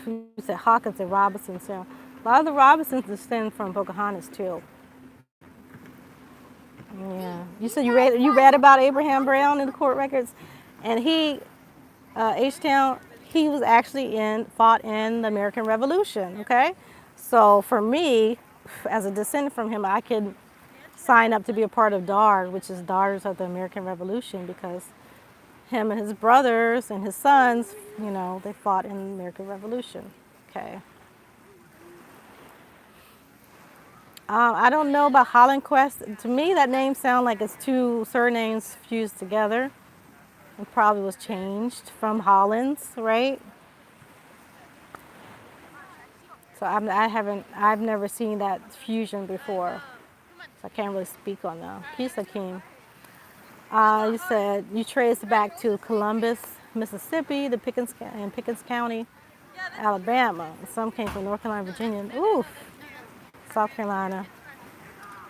You said Hawkins and Robinson. So a lot of the Robinsons descend from Pocahontas too. Yeah. You said you read about Abraham Brown in the court records, and he, H-Town, he was actually fought in the American Revolution. Okay, so for me, as a descendant from him, I could sign up to be a part of DARD, which is Daughters of the American Revolution, because him and his brothers and his sons, they fought in the American Revolution. Okay. I don't know about Holland Quest. To me, that name sounds like it's two surnames fused together. It probably was changed from Hollins, right? So I've never seen that fusion before. So I can't really speak on that. Peace, Akeem. You said you traced back to Columbus, Mississippi, and Pickens County, Alabama. Some came from North Carolina, Virginia, South Carolina,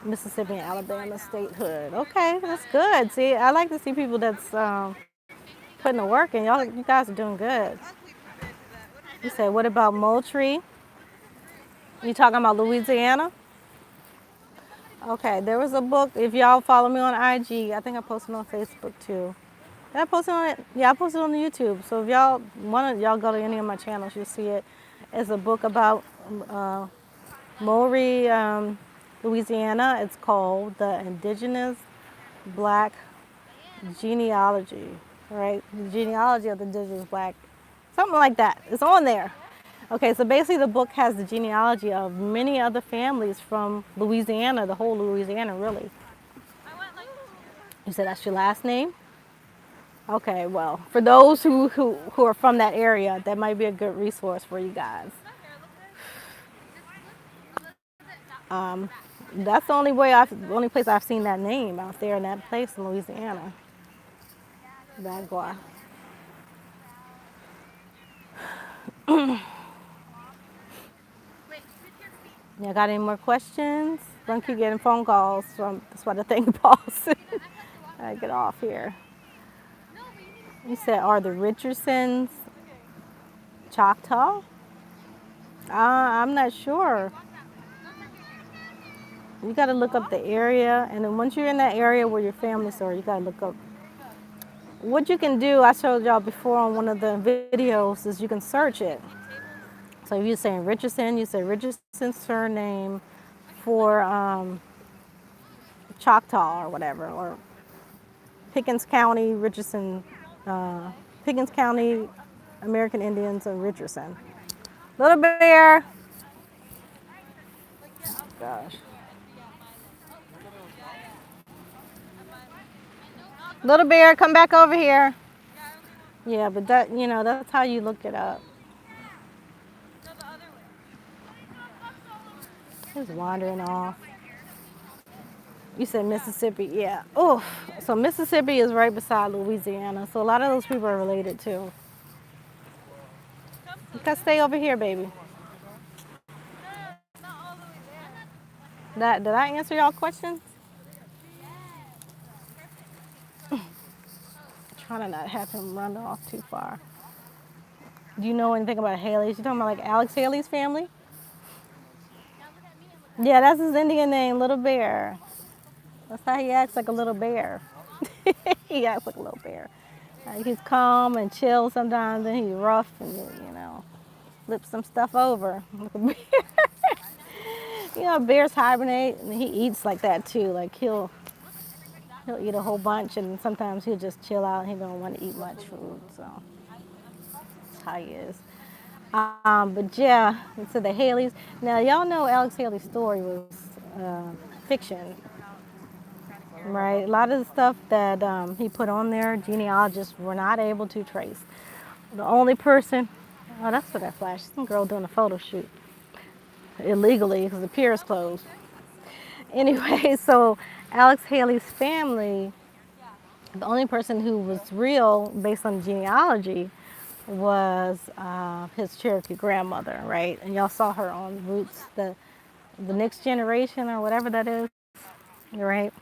Mississippi, and Alabama statehood. Okay, that's good. See, I like to see people that's putting the work in. You guys are doing good. You said, what about Moultrie? You talking about Louisiana? Okay, there was a book. If y'all follow me on IG, I think I posted on Facebook too. Did I post it on it? Yeah, I posted it on the YouTube. So if y'all go to any of my channels, you'll see it. It's a book about Maury, Louisiana. It's called The Indigenous Black Genealogy, right? The genealogy of the indigenous black, something like that. It's on there. Okay, so basically the book has the genealogy of many other families from Louisiana, the whole Louisiana, really. You said that's your last name? Okay, well, for those who are from that area, that might be a good resource for you guys. That's the only place I've seen that name out there in that place in Louisiana. Bagua. Y'all got any more questions? Don't keep getting phone calls. That's why the thing paused. I get off here. You said, are the Richardsons Choctaw? I'm not sure. You got to look up the area, and then once you're in that area where your family's are, you got to look up. What you can do, I showed y'all before on one of the videos, is you can search it. So if you're saying Richardson, you say Richardson's surname for Choctaw or whatever, or Pickens County, Richardson, Pickens County, American Indians of Richardson. Little bear. Gosh. Little bear, come back over here. Yeah, but that's how you look it up. He's wandering off. You said Mississippi, yeah. Oh, so Mississippi is right beside Louisiana, so a lot of those people are related too. You gotta stay over here, baby. Did I answer y'all questions? trying to not have him run off too far. Do you know anything about Haley's? You talking about like Alex Haley's family? Yeah, that's his Indian name, Little Bear. That's how he acts, like a little bear. He acts like a little bear. Like he's calm and chill sometimes, and he's rough and flip some stuff over. Like a bear. Bears hibernate and he eats like that too. Like he'll eat a whole bunch, and sometimes he'll just chill out. He don't want to eat much food, so that's how he is. But yeah, so the Haleys. Now y'all know Alex Haley's story was fiction, right? A lot of the stuff that he put on there, genealogists were not able to trace. The only person, oh, that's for that flash. Some girl doing a photo shoot illegally because the pier is closed. Anyway, so Alex Haley's family, the only person who was real based on genealogy was his Cherokee grandmother, right? And y'all saw her on Roots, the next generation or whatever that is, right?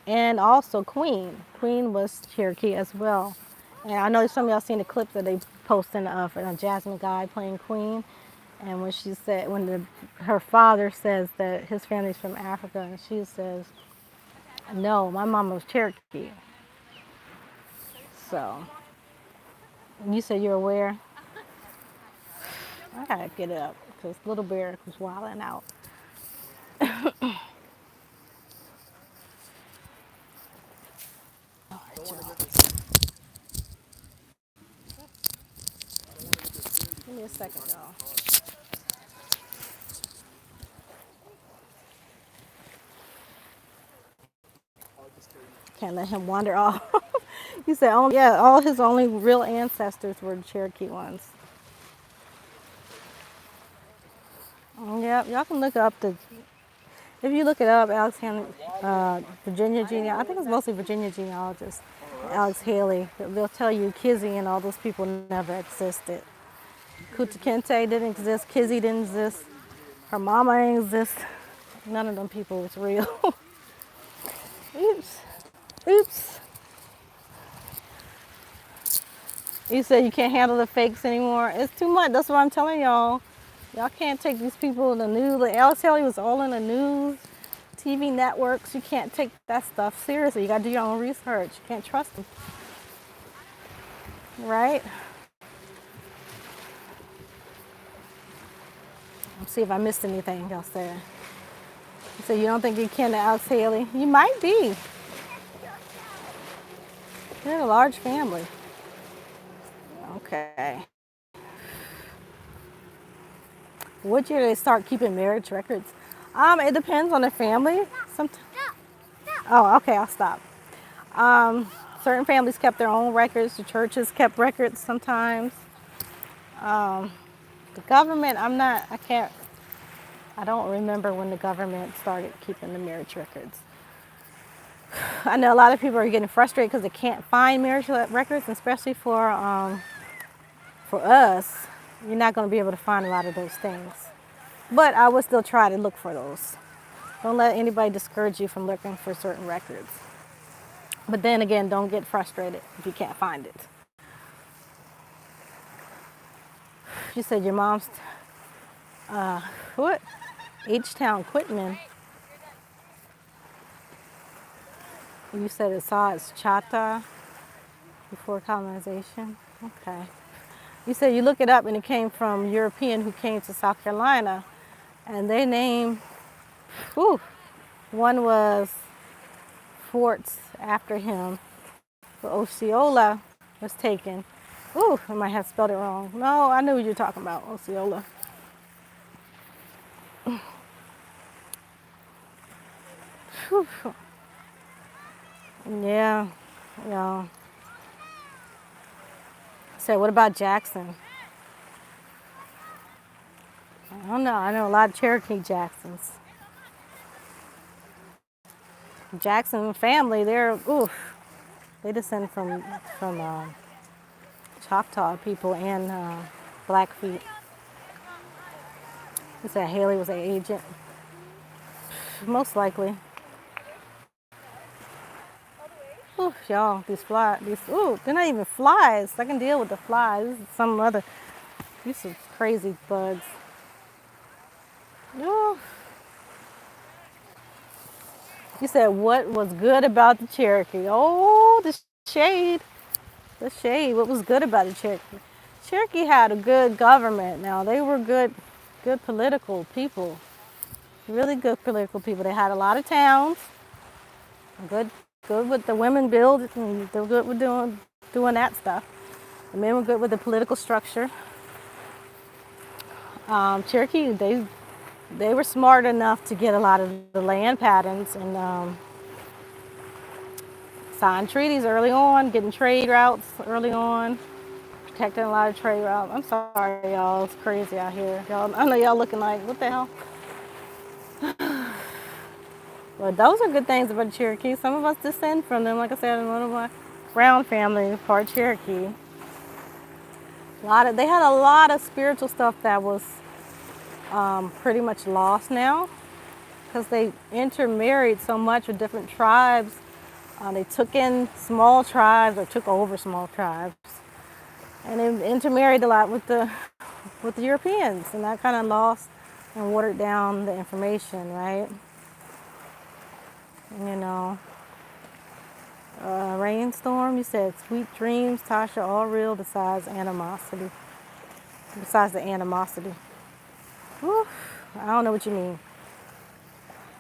And also Queen. Queen was Cherokee as well. And I know some of y'all seen the clip that they posted for Jasmine Guy playing Queen. And when she said, her father says that his family's from Africa, and she says, no, my mom was Cherokee. So, you said you're aware? I gotta get it up because Little Bear was wilding out. Give me a second, y'all. Can't let him wander off. You said, oh, yeah, all his only real ancestors were Cherokee ones. Yeah, y'all can look up if you look it up, Alex Haley, Virginia genealogy, I think it's mostly Virginia genealogist, Alex Haley, they'll tell you Kizzy and all those people never existed. Kuta Kinte didn't exist, Kizzy didn't exist, her mama didn't exist. None of them people was real. Oops. Oops. You said you can't handle the fakes anymore. It's too much. That's what I'm telling y'all. Y'all can't take these people in the news. Like Alex Haley was all in the news, TV networks. You can't take that stuff seriously. You got to do your own research. You can't trust them. Right? Let's see if I missed anything else there. So you don't think you can to Alex Haley? You might be. You're a large family. Okay. What year did they start keeping marriage records? It depends on the family. Oh, okay, I'll stop. Certain families kept their own records. The churches kept records sometimes. The government, I don't remember when the government started keeping the marriage records. I know a lot of people are getting frustrated because they can't find marriage records, especially for us. You're not going to be able to find a lot of those things. But I would still try to look for those. Don't let anybody discourage you from looking for certain records. But then again, don't get frustrated if you can't find it. You said your mom's, what? H-Town Quitman. You said it saw its Chata before colonization. Okay. You said you look it up and it came from European who came to South Carolina, and they named, one was forts after him. But Osceola was taken. I might have spelled it wrong. No, I knew what you were talking about, Osceola. Yeah. So what about Jackson? I don't know. I know a lot of Cherokee Jacksons. Jackson family, they descend from Choctaw people and Blackfeet. He said Haley was an agent. Most likely. Ooh, y'all, these flies, ooh, they're not even flies. I can deal with the flies. This is some other, these are crazy bugs. Ooh. You said what was good about the Cherokee? Oh, the shade. The shade. What was good about the Cherokee? Cherokee had a good government. Now they were good political people. Really good political people. They had a lot of towns. Good, good with the women build. They were good with doing that stuff. The men were good with the political structure. Cherokee, they were smart enough to get a lot of the land patterns and sign treaties early on, getting trade routes early on, protecting a lot of trade routes. I'm sorry, y'all. It's crazy out here. Y'all, I know y'all looking like, what the hell? But those are good things about Cherokee. Some of us descend from them. Like I said, one of my Brown family, part Cherokee. They had a lot of spiritual stuff that was pretty much lost now because they intermarried so much with different tribes. They took in small tribes or took over small tribes, and they intermarried a lot with the Europeans, and that kind of lost and watered down the information, right? You know, rainstorm. You said sweet dreams, Tasha, all real besides animosity. Besides the animosity. Whew, I don't know what you mean.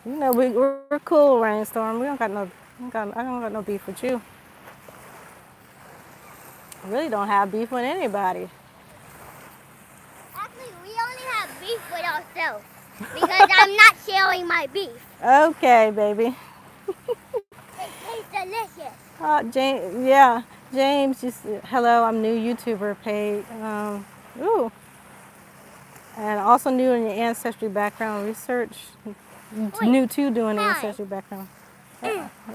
You know, we're cool, rainstorm. We don't got no. I don't got no beef with you. I really don't have beef with anybody. Actually, we only have beef with ourselves because I'm not sharing my beef. Okay, baby. It tastes delicious. James, yeah, James. Hello, I'm new YouTuber page. Ooh, and also new in your ancestry background research. Wait, New to doing hi. ancestry background.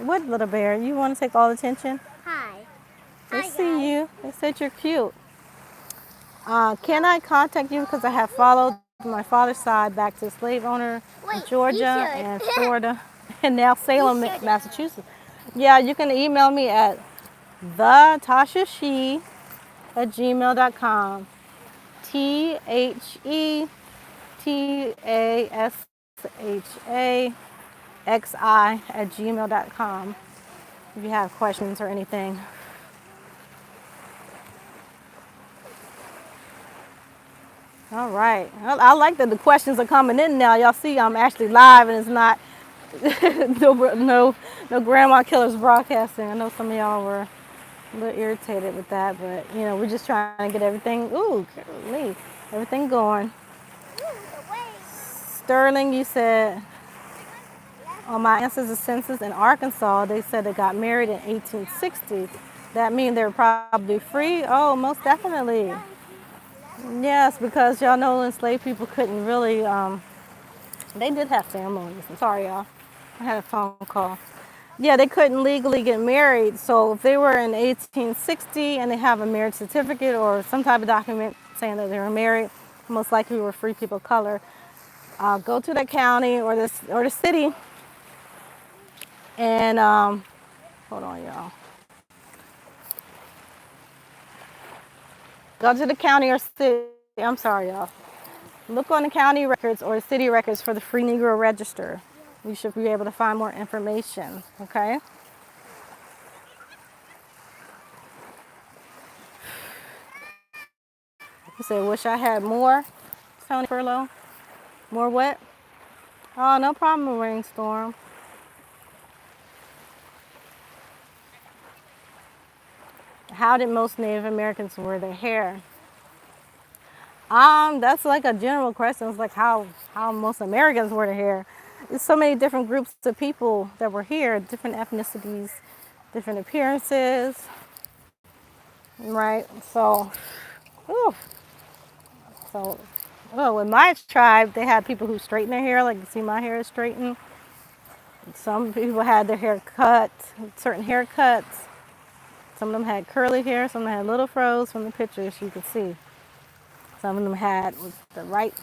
What, little bear? You want to take all the attention? Hi. They Hi, see guys. you. They said you're cute. Can I contact you because I have followed my father's side back to slave owner in Wait, Georgia you should. and Florida and now Salem, You should. Massachusetts? Yeah, you can email me at theTashaXi at gmail.com. TheTashaXi at gmail.com if you have questions or anything. All right. I like that the questions are coming in now. Y'all see I'm actually live and it's not no grandma killers broadcasting. I know some of y'all were a little irritated with that, but you know, we're just trying to get everything, everything going. Sterling, you said on my ancestors' census in Arkansas, they said they got married in 1860. That means they were probably free? Oh, most definitely. Yes, because y'all know enslaved people couldn't really, they did have ceremonies. I'm sorry, y'all. I had a phone call. Yeah, they couldn't legally get married. So if they were in 1860 and they have a marriage certificate or some type of document saying that they were married, most likely were free people of color. Go to the county or the city and hold on, y'all. Go to the county or city. I'm sorry, y'all. Look on the county records or city records for the Free Negro Register. You should be able to find more information, okay? You said, wish I had more, Tony Furlow. More what? Oh, no problem, Rainstorm. How did most Native Americans wear their hair? That's like a general question. It's like how most Americans wear their hair. There's so many different groups of people that were here, different ethnicities, different appearances, right? So, ooh, so, with my tribe, they had people who straighten their hair. Like you see, my hair is straightened. Some people had their hair cut, certain haircuts. Some of them had curly hair. Some of them had little froze from the pictures you could see. Some of them had the right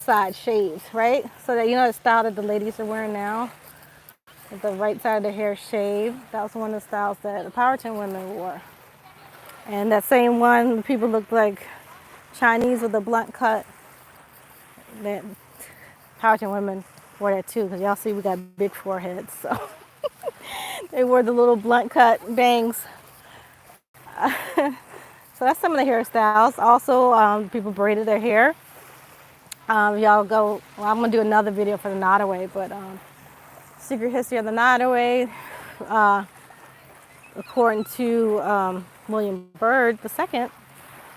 side shaved, right? So that you know the style that the ladies are wearing now. With the right side of the hair shaved. That was one of the styles that the Powhatan women wore. And that same one, people looked like Chinese with a blunt cut. That Powhatan women wore that too, because y'all see we got big foreheads. So they wore the little blunt cut bangs. So that's some of the hairstyles. Also, people braided their hair. Y'all go, well, I'm going to do another video for the Nottoway, but secret history of the Nottoway, according to William Byrd II,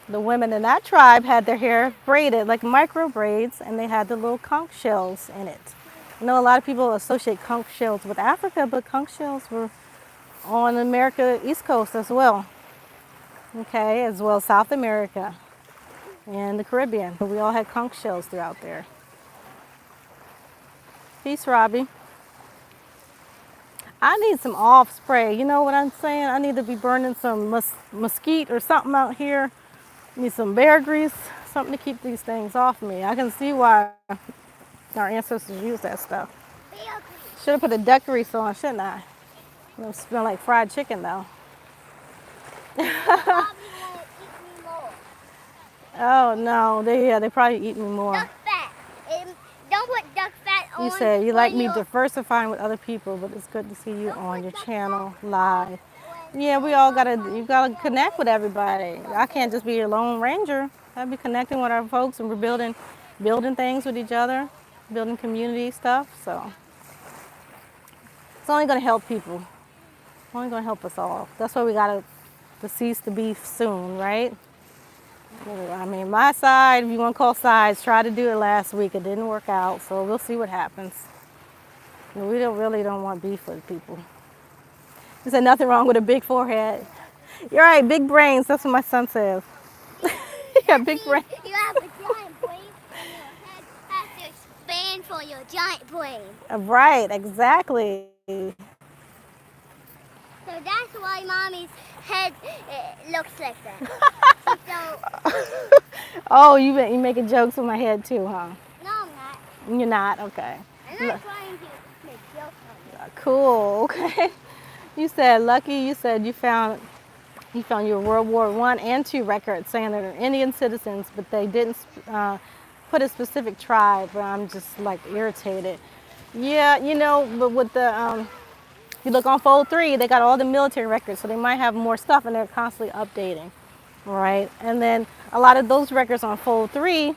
the women in that tribe had their hair braided like micro braids, and they had the little conch shells in it. I know a lot of people associate conch shells with Africa, but conch shells were on America East Coast as well. Okay, as well as South America and the Caribbean. We all had conch shells throughout there. Peace, Robbie. I need some off spray. You know what I'm saying? I need to be burning some mesquite or something out here. Need some bear grease, something to keep these things off me. I can see why our ancestors used that stuff. Should have put the duck grease on, shouldn't I? It'll smell like fried chicken though. Oh no, they probably eat me more. Duck fat. Don't put duck fat on. You said you like me diversifying with other people, but it's good to see you on your channel live. Yeah, you gotta connect with everybody. I can't just be a lone ranger. I'll be connecting with our folks, and we're building things with each other, building community stuff. So it's only gonna help people. It's only gonna help us all. That's why we gotta cease the beef soon, right? I mean, my side, if you want to call sides, tried to do it last week. It didn't work out, so we'll see what happens. We really don't want beef with people. There's nothing wrong with a big forehead. You're right, big brains. That's what my son says. Yeah, big brains. You have a giant brain, and your head has to expand for your giant brain. Right, exactly. So that's why Mommy's head looks like that. Oh, you making jokes with my head too, huh? No, I'm not. You're not? Okay. I'm not trying to make jokes on you. Cool, okay. You said, Lucky, you said you found your World War I and II records saying that they're Indian citizens, but they didn't put a specific tribe, but I'm just like irritated. Yeah, you know, but with the, you look on Fold 3, they got all the military records, so they might have more stuff and they're constantly updating, right? And then a lot of those records on Fold 3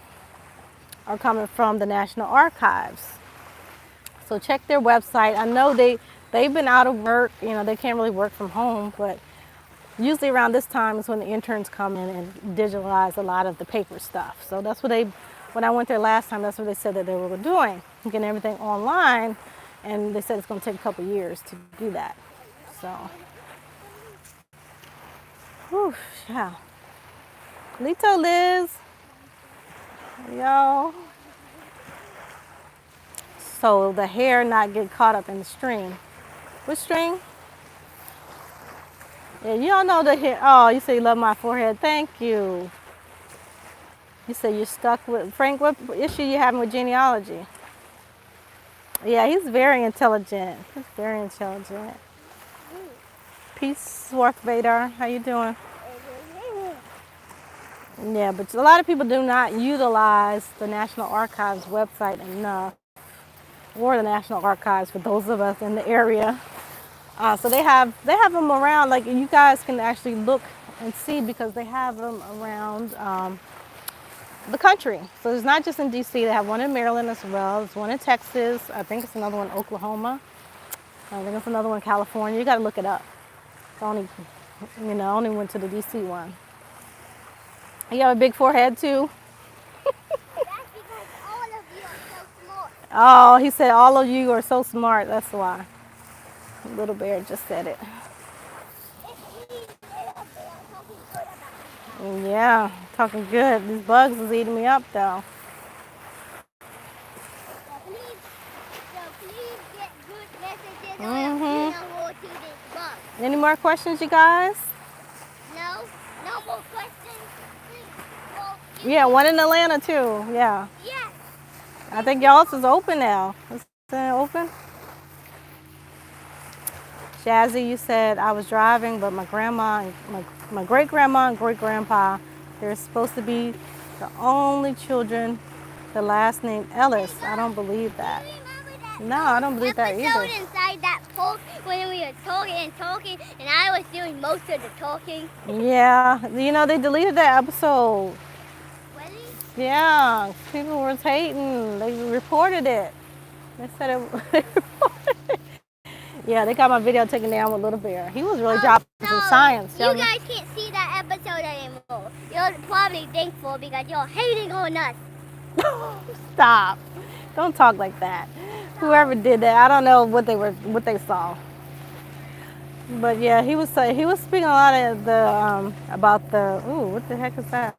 are coming from the National Archives. So check their website. I know they've been out of work, you know, they can't really work from home, but usually around this time is when the interns come in and digitalize a lot of the paper stuff. So that's what when I went there last time, that's what they said that they were doing, getting everything online, and they said it's going to take a couple years to do that. So, whew, yeah. Lito Liz, yo. So the hair not get caught up in the string. Which string? Yeah, you don't know the hair. Oh, you say you love my forehead. Thank you. You say you're stuck with Frank. What issue you having with genealogy? Yeah, he's very intelligent. He's very intelligent. Peace, Swarth Vadar. How you doing? Yeah, but a lot of people do not utilize the National Archives website enough, or the National Archives for those of us in the area. So they have them around. Like, you guys can actually look and see, because they have them around the country. So it's not just in DC. They have one in Maryland as well. There's one in Texas. I think it's another one in Oklahoma. I think it's another one in California. You got to look it up. I only went to the DC one. You have a big forehead too. That's because all of you are so smart. Oh, he said all of you are so smart. That's why. Little Bear just said it. Yeah, talking good. These bugs is eating me up though. Please get good messages to this bug. Any more questions, you guys? No more questions. Please. Yeah, one in Atlanta too. Yeah. Yes. I think y'all's is open now. Is it open? Jazzy, you said I was driving, but my grandma, and my great grandma and great grandpa, they're supposed to be the only children. The last name Ellis. I don't believe that. No, I don't believe that either. Inside that poke when we were talking, and I was doing most of the talking. Yeah, you know they deleted that episode. Really? Yeah, people were hating. They reported it. They said it. Yeah, they got my video taken down with Little Bear. He was really dropping some science. You guys can't see that episode anymore. You're probably thankful because you're hating on us. Stop. Don't talk like that. Whoever did that, I don't know what they saw. But yeah, he was speaking a lot of the about the what the heck is that?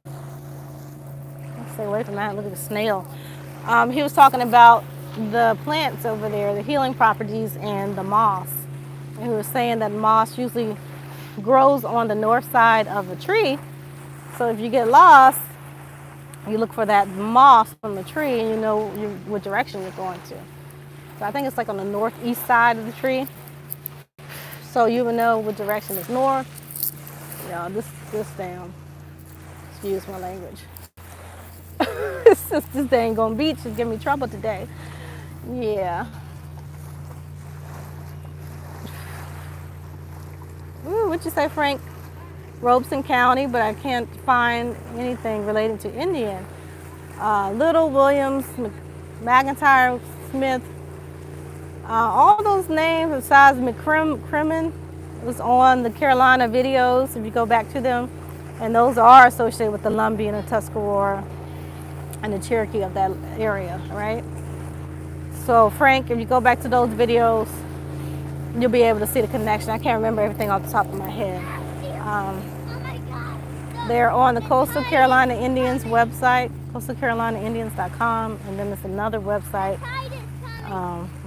Let's stay away from that. Look at the snail. He was talking about the plants over there, the healing properties, and the moss. And he was saying that moss usually grows on the north side of a tree. So if you get lost, you look for that moss from the tree, and you know what direction you're going to. So I think it's like on the northeast side of the tree. So you would know what direction is north. Yeah, this damn, excuse my language. Since this dang on beach is giving me trouble today. Yeah. Ooh, what'd you say, Frank? Robeson County, but I can't find anything relating to Indian. Little, Williams, McIntyre, Smith, all those names besides McCrimmon was on the Carolina videos, if you go back to them. And those are associated with the Lumbee and the Tuscarora and the Cherokee of that area, right? So Frank, if you go back to those videos, you'll be able to see the connection. I can't remember everything off the top of my head. They're on the Coastal Carolina Indians website, coastalcarolinaindians.com, and then there's another website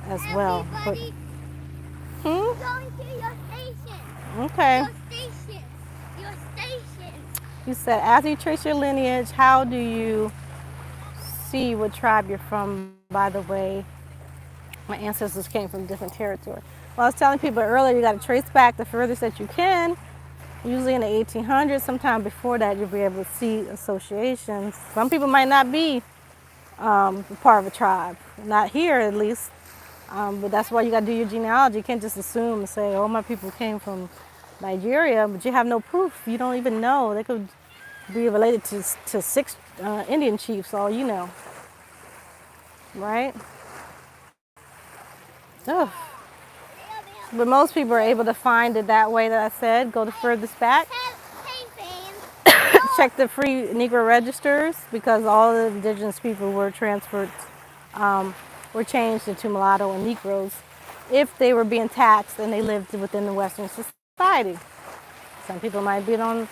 as well. But, Going to your station. Okay. Your station. You said, as you trace your lineage, how do you see what tribe you're from? By the way, my ancestors came from different territory. Well, I was telling people earlier, you got to trace back the furthest that you can. Usually in the 1800s, sometime before that, you'll be able to see associations. Some people might not be part of a tribe, not here at least. But that's why you got to do your genealogy. You can't just assume and say, oh, my people came from Nigeria, but you have no proof. You don't even know. They could be related to 6 Indian chiefs, all you know. Right? Ugh. But most people are able to find it that way that I said. Go the furthest back. Check the free Negro registers because all the indigenous people were transferred, were changed into mulatto and Negroes if they were being taxed and they lived within the Western society. Some people might be on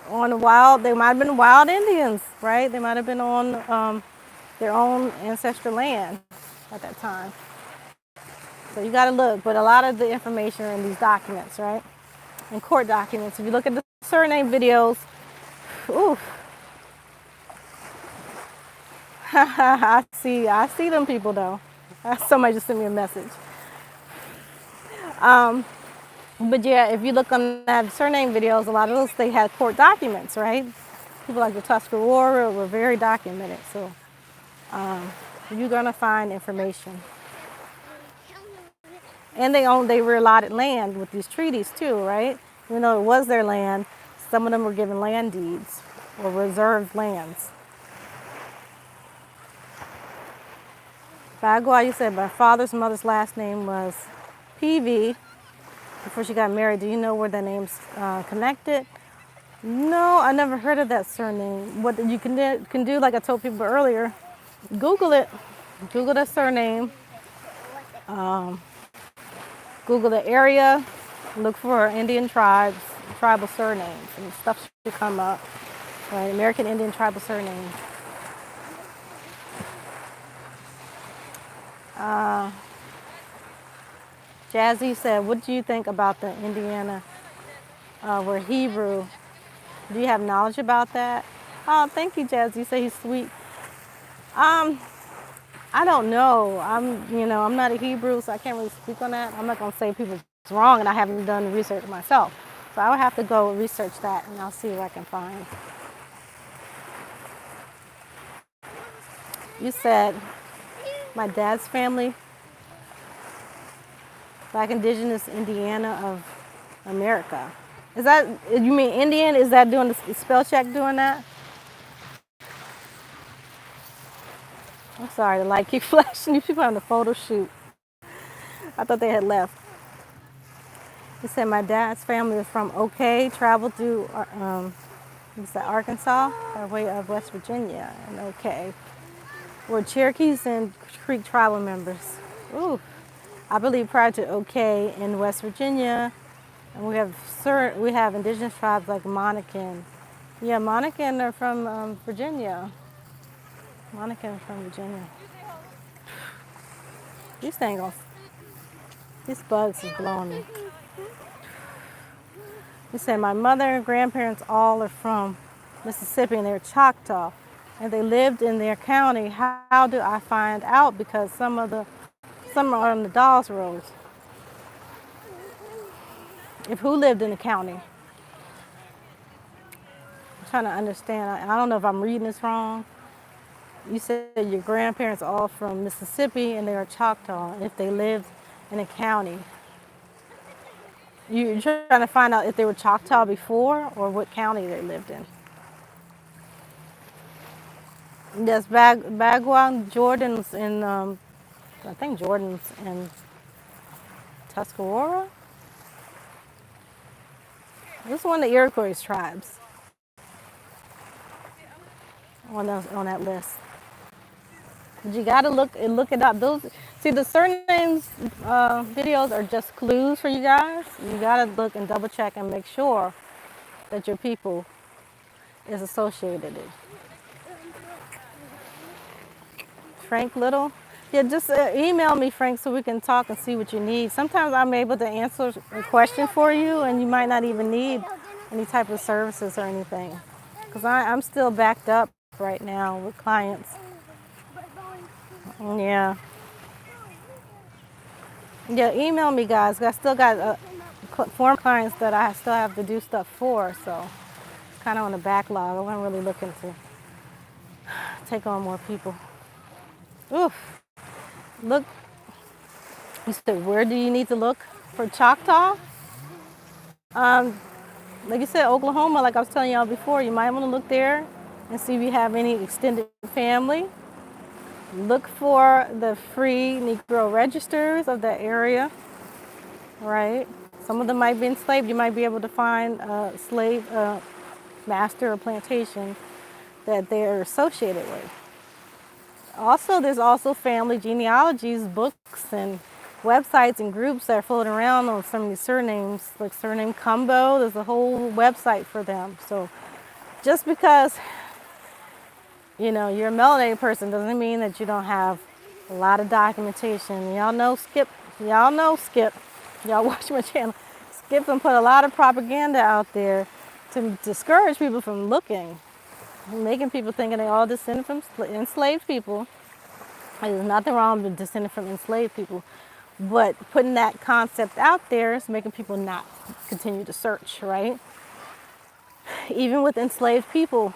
the wild, they might have been wild Indians, right? They might have been on their own ancestral land at that time. So you got to look, but a lot of the information are in these documents, right? In court documents. If you look at the surname videos, oof. I see them people though. Somebody just sent me a message. But yeah, if you look on that surname videos, a lot of those, they had court documents, right? People like the Tuscarora were very documented. So you're gonna find information. And they were allotted land with these treaties too, right? Even though it was their land, some of them were given land deeds or reserved lands. Bagua, you said my father's mother's last name was PV before she got married. Do you know where the name's connected? No, I never heard of that surname. What you can do, like I told people earlier, Google it. Google the surname. Google the area, look for Indian tribes, tribal surnames, and stuff should come up. Right, American Indian tribal surnames. Jazzy said, what do you think about the Indiana were Hebrew? Do you have knowledge about that? Oh, thank you, Jazzy. You say he's sweet. I don't know. I'm not a Hebrew, so I can't really speak on that. I'm not going to say people's wrong, and I haven't done the research myself. So I would have to go research that, and I'll see what I can find. You said my dad's family, Black Indigenous Indiana of America. Is that, you mean Indian? Is that doing the spell check doing that? I'm sorry, the light keep flashing. You people on the photo shoot. I thought they had left. He said my dad's family is from OK, traveled through Arkansas by way of West Virginia and OK. We're Cherokees and Creek tribal members. Ooh, I believe prior to OK in West Virginia, and we have indigenous tribes like Monacan. Yeah, Monacan are from Virginia. Monacan are from Virginia. These things, these bugs is blowing me. He said, my mother and grandparents all are from Mississippi and they're Choctaw. And they lived in their county. How do I find out? Because some are on the Dawes Road. If who lived in the county? I'm trying to understand. I don't know if I'm reading this wrong. You said your grandparents are all from Mississippi and they are Choctaw. If they lived in a county. You're trying to find out if they were Choctaw before or what county they lived in. Yes, Bagua, Jordan's in, I think Jordan's in Tuscarora. This is one of the Iroquois tribes on that list. But you gotta look it up. See, the surnames videos are just clues for you guys. You gotta look and double check and make sure that your people is associated. Frank Little. Yeah, just email me, Frank, so we can talk and see what you need. Sometimes I'm able to answer a question for you, and you might not even need any type of services or anything. Because I'm still backed up right now with clients. Yeah. Yeah, email me, guys. I still got former clients that I still have to do stuff for, so it's kind of on the backlog. I wasn't really looking to take on more people. Oof. Look. You said, where do you need to look for Choctaw? Like you said, Oklahoma, like I was telling y'all before, you might want to look there and see if you have any extended family. Look for the free Negro registers of that area, right? Some of them might be enslaved. You might be able to find a slave master or plantation that they're associated with. Also, there's also family genealogies, books, and websites and groups that are floating around on some of these surnames, like surname Combo. There's a whole website for them. So just because, you're a melanated person doesn't mean that you don't have a lot of documentation. Y'all know Skip. Y'all watch my channel. Skip and put a lot of propaganda out there to discourage people from looking, making people thinking they all descended from enslaved people. There's nothing wrong with descending from enslaved people, but putting that concept out there is making people not continue to search, right? Even with enslaved people,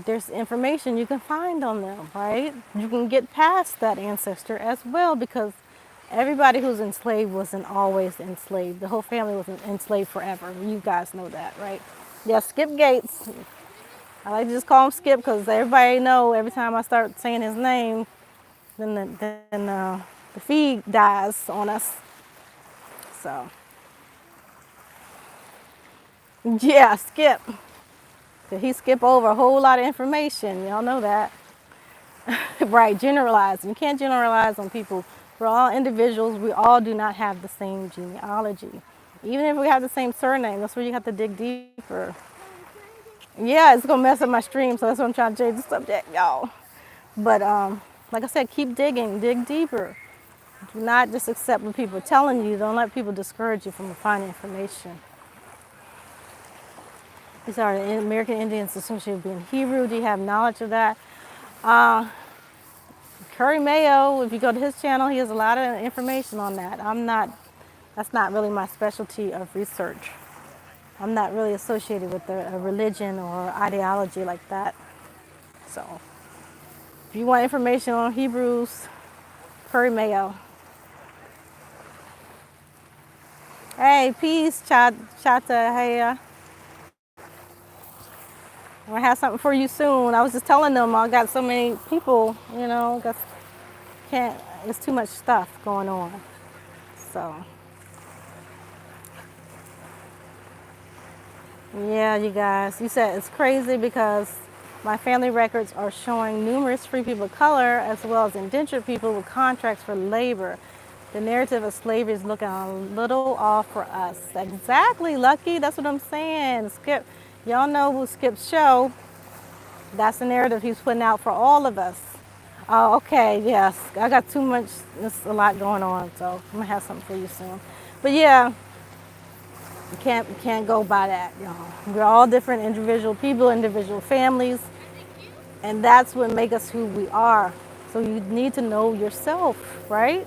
there's information you can find on them, right? You can get past that ancestor as well, because everybody who's enslaved wasn't always enslaved. The whole family wasn't enslaved forever. You guys know that, right? Yeah, Skip Gates. I like to just call him Skip because everybody know every time I start saying his name, then the feed dies on us. So, yeah, Skip. He skip over a whole lot of information. Y'all know that. Right, generalize. You can't generalize on people. We're all individuals. We all do not have the same genealogy. Even if we have the same surname, that's where you have to dig deeper. Yeah, it's gonna mess up my stream, so that's why I'm trying to change the subject, y'all. But like I said, keep digging, dig deeper. Do not just accept what people are telling you. Don't let people discourage you from finding information. These are the American Indians associated with being Hebrew. Do you have knowledge of that? Curry Mayo, if you go to his channel, he has a lot of information on that. That's not really my specialty of research. I'm not really associated with a religion or ideology like that. So if you want information on Hebrews, Curry Mayo. Hey, peace, Chata. Hey, I'm gonna have something for you soon. I was just telling them I got so many people, it's too much stuff going on. So, yeah, you guys, you said it's crazy because my family records are showing numerous free people of color as well as indentured people with contracts for labor. The narrative of slavery is looking a little off for us. Exactly, Lucky. That's what I'm saying. Skip, y'all know who Skip's show. That's the narrative he's putting out for all of us. Oh, okay, yes. I got too much, there's a lot going on, so I'm gonna have something for you soon. But yeah, you can't go by that, y'all. We're all different individual people, individual families, and that's what makes us who we are. So you need to know yourself, right?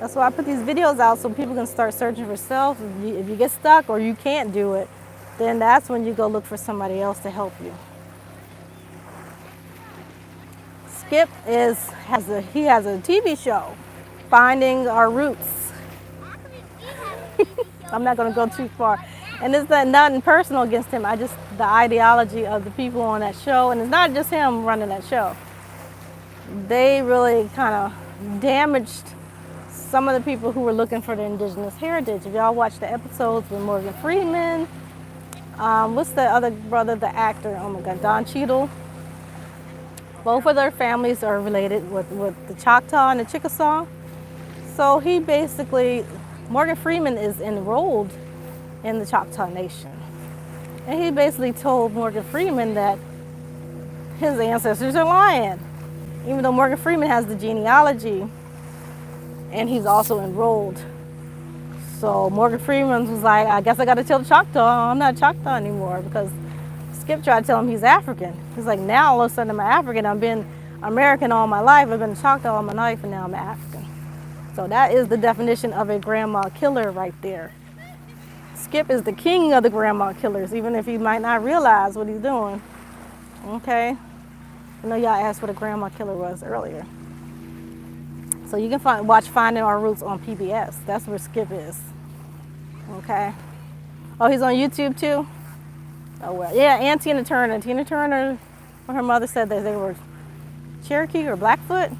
That's why I put these videos out so people can start searching for self. If you get stuck or you can't do it, then that's when you go look for somebody else to help you. Skip has a TV show, Finding Our Roots. I'm not going to go too far. And it's nothing personal against him. The ideology of the people on that show, and it's not just him running that show. They really kind of damaged some of the people who were looking for the indigenous heritage. If y'all watch the episodes with Morgan Freeman, what's the other brother, the actor? Oh my God, Don Cheadle. Both of their families are related with the Choctaw and the Chickasaw. So Morgan Freeman is enrolled in the Choctaw Nation. And he basically told Morgan Freeman that his ancestors are lying. Even though Morgan Freeman has the genealogy and he's also enrolled. So Morgan Freeman was like, I guess I got to tell the Choctaw I'm not Choctaw anymore, because Skip tried to tell him he's African. He's like, now all of a sudden I'm African. I've been American all my life. I've been Choctaw all my life, and now I'm African. So that is the definition of a grandma killer right there. Skip is the king of the grandma killers, even if he might not realize what he's doing. Okay? I know y'all asked what a grandma killer was earlier. So you can watch Finding Our Roots on PBS. That's where Skip is. Okay? Oh, he's on YouTube too? Oh, well. Yeah, and Tina Turner. Tina Turner, her mother said that they were Cherokee or Blackfoot.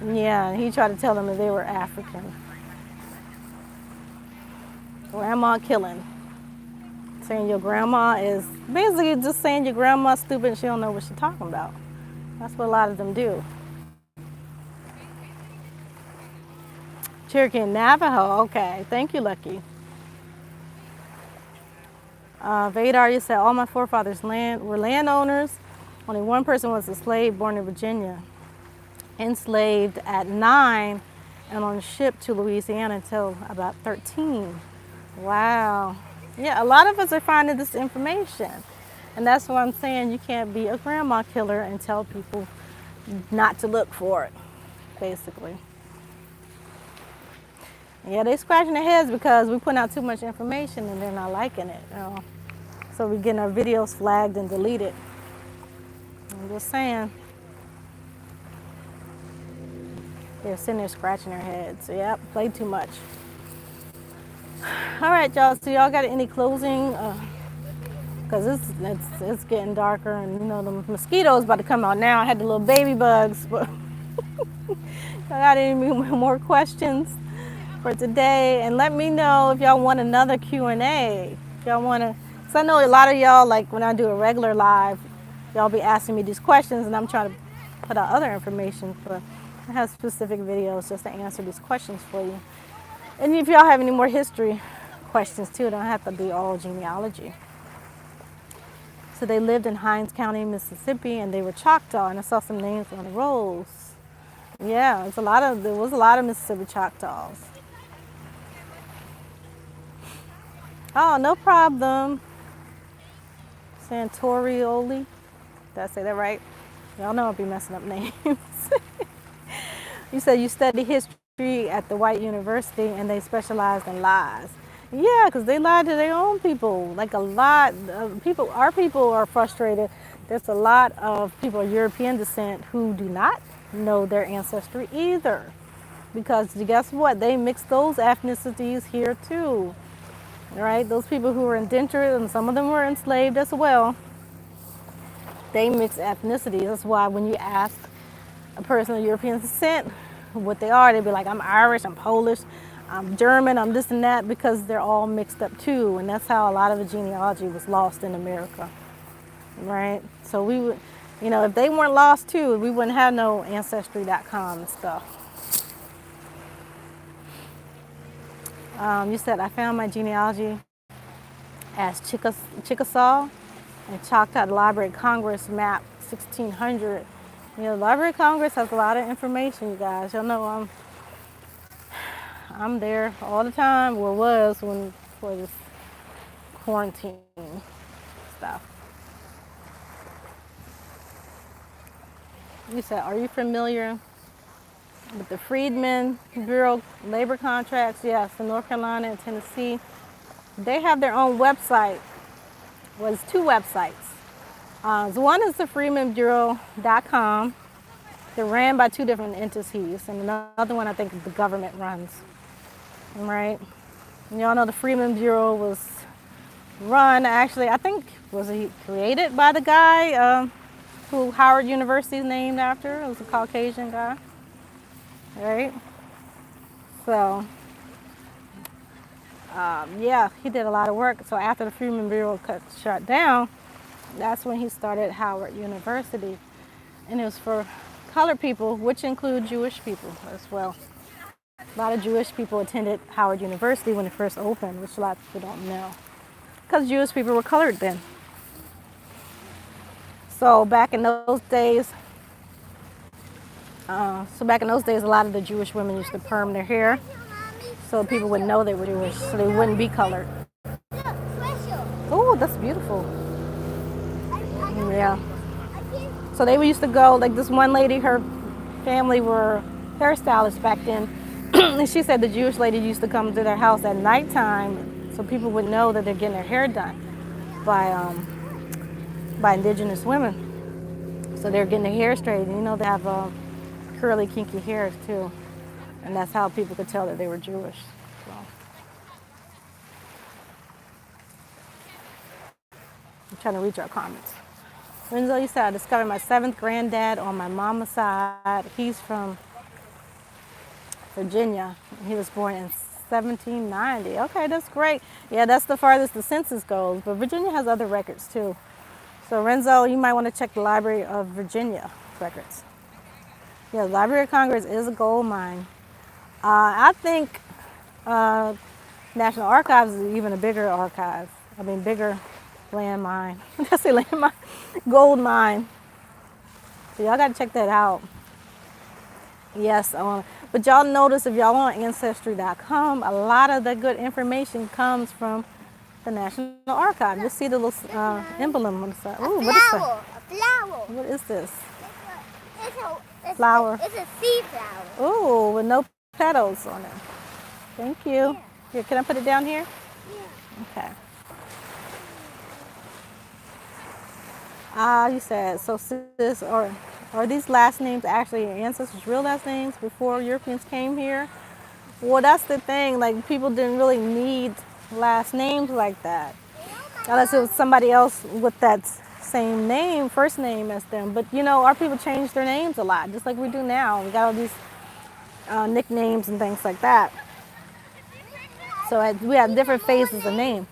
Yeah, he tried to tell them that they were African. Grandma killing. Saying your grandma is basically just saying your grandma's stupid and she don't know what she's talking about. That's what a lot of them do. Cherokee and Navajo. Okay, thank you, Lucky. Vadar, you said all my forefathers were landowners. Only one person was a slave born in Virginia. Enslaved at 9 and on a ship to Louisiana until about 13. Wow. Yeah, a lot of us are finding this information. And that's why I'm saying you can't be a grandma killer and tell people not to look for it, basically. Yeah, they scratching their heads because we put out too much information and they're not liking it. So we're getting our videos flagged and deleted. I'm just saying. They're sitting there scratching their heads. Yep, played too much. All right, y'all. So y'all got any closing? Because it's getting darker, and the mosquitoes about to come out now. I had the little baby bugs, but I got any more questions for today? And let me know if y'all want another Q&A. If y'all want to, because I know a lot of y'all, like when I do a regular live, y'all be asking me these questions, and I'm trying to put out other information, but I have specific videos just to answer these questions for you. And if y'all have any more history questions too, it don't have to be all genealogy. So they lived in Hinds County, Mississippi, and they were Choctaw, and I saw some names on the rolls. Yeah, there was a lot of Mississippi Choctaws. Oh, no problem. Santorioli, did I say that right? Y'all know I'll be messing up names. You said you study history at the white university and they specialized in lies. Yeah, because they lied to their own people. Like a lot of people, our people are frustrated. There's a lot of people of European descent who do not know their ancestry either. Because guess what? They mix those ethnicities here too. Right? Those people who were indentured and some of them were enslaved as well, they mix ethnicities. That's why when you ask a person of European descent what they are, they'd be like, I'm Irish, I'm Polish, I'm German, I'm this and that, because they're all mixed up too. And that's how a lot of the genealogy was lost in America, right? So we would, if they weren't lost too, we wouldn't have no ancestry.com and stuff. You said I found my genealogy as Chickasaw and Choctaw Library of Congress map 1600. The Library of Congress has a lot of information, you guys. Y'all know I'm there all the time, or was when for this quarantine stuff. You said, are you familiar with the Freedmen Bureau labor contracts? Yes, in North Carolina and Tennessee. They have their own website. Well, it's two websites. So one is the freemanbureau.com. They're ran by two different entities, and another one I think the government runs. Right? And y'all know the Freeman Bureau was run, actually, I think, was he created by the guy who Howard University is named after. It was a Caucasian guy. Right? So, yeah, he did a lot of work. So after the Freeman Bureau shut down, that's when he started Howard University. And it was for colored people, which include Jewish people as well. A lot of Jewish people attended Howard University when it first opened, which a lot of people don't know. Because Jewish people were colored then. So back in those days, a lot of the Jewish women used to perm their hair so people would know they were Jewish, so they wouldn't be colored. Oh, that's beautiful. Yeah. So they used to go, like this one lady, her family were hairstylists back then. And she said the Jewish lady used to come to their house at nighttime so people would know that they're getting their hair done by indigenous women. So they're getting their hair straightened. They have curly, kinky hairs too. And that's how people could tell that they were Jewish. So. I'm trying to read your comments. Renzo, you said I discovered my seventh granddad on my mama's side. He's from Virginia. He was born in 1790. Okay, that's great. Yeah, that's the farthest the census goes. But Virginia has other records too. So Renzo, you might want to check the Library of Virginia records. Yeah, the Library of Congress is a gold mine. I think National Archives is even a bigger archive. Bigger land mine. I say land mine, gold mine. So y'all got to check that out. Yes, but y'all notice if y'all on Ancestry.com, a lot of the good information comes from the National Archive. You'll see the little emblem on the side. Ooh, what is that? A flower. What is this? It's Flower. It's a sea flower. Ooh, with no petals on it. Thank you. Yeah. Here, can I put it down here? Yeah. Okay. You said, so sis, are these last names actually your ancestors' real last names before Europeans came here? Well, that's the thing. Like, people didn't really need last names like that. Unless it was somebody else with that same name, first name as them. But, our people changed their names a lot, just like we do now. We got all these nicknames and things like that. So we have different phases of name.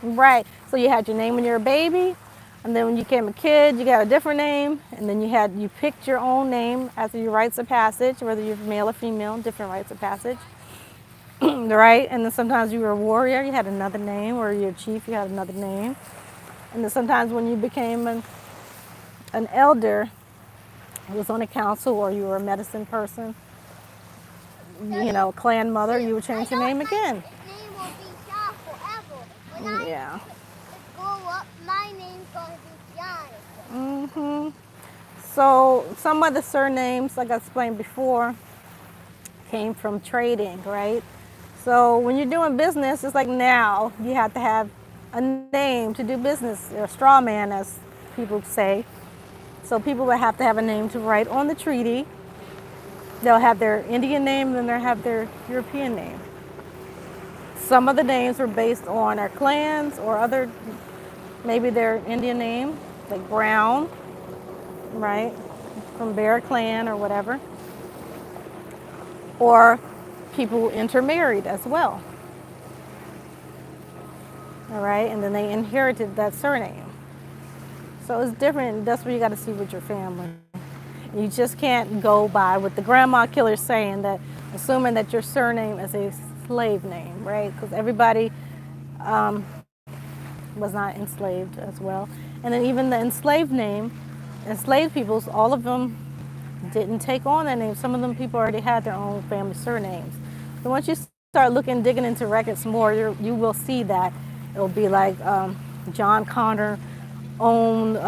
Right. So you had your name when you were a baby, and then when you became a kid, you got a different name, and then you picked your own name as your rites of passage, whether you're male or female, different rites of passage. Right? And then sometimes you were a warrior, you had another name, or you're a chief, you had another name. And then sometimes when you became an elder, it was on a council, or you were a medicine person, clan mother, you would change your name again. Yeah. Grow up, my name's going to be Johnny. So some of the surnames, like I explained before, came from trading, right? So when you're doing business, it's like now you have to have a name to do business, or a straw man, as people say. So people would have to have a name to write on the treaty. They'll have their Indian name, then they'll have their European name. Some of the names were based on our clans or other, maybe their Indian name, like Brown, right? From Bear Clan or whatever. Or people intermarried as well. All right, and then they inherited that surname. So it's different. That's what you got to see with your family. You just can't go by what the grandma killer's saying, that assuming that your surname is a slave name, right? Because everybody was not enslaved as well. And then even the enslaved peoples, all of them didn't take on that name. Some of them people already had their own family surnames. So once you start digging into records more, you will see that it'll be like John Connor owned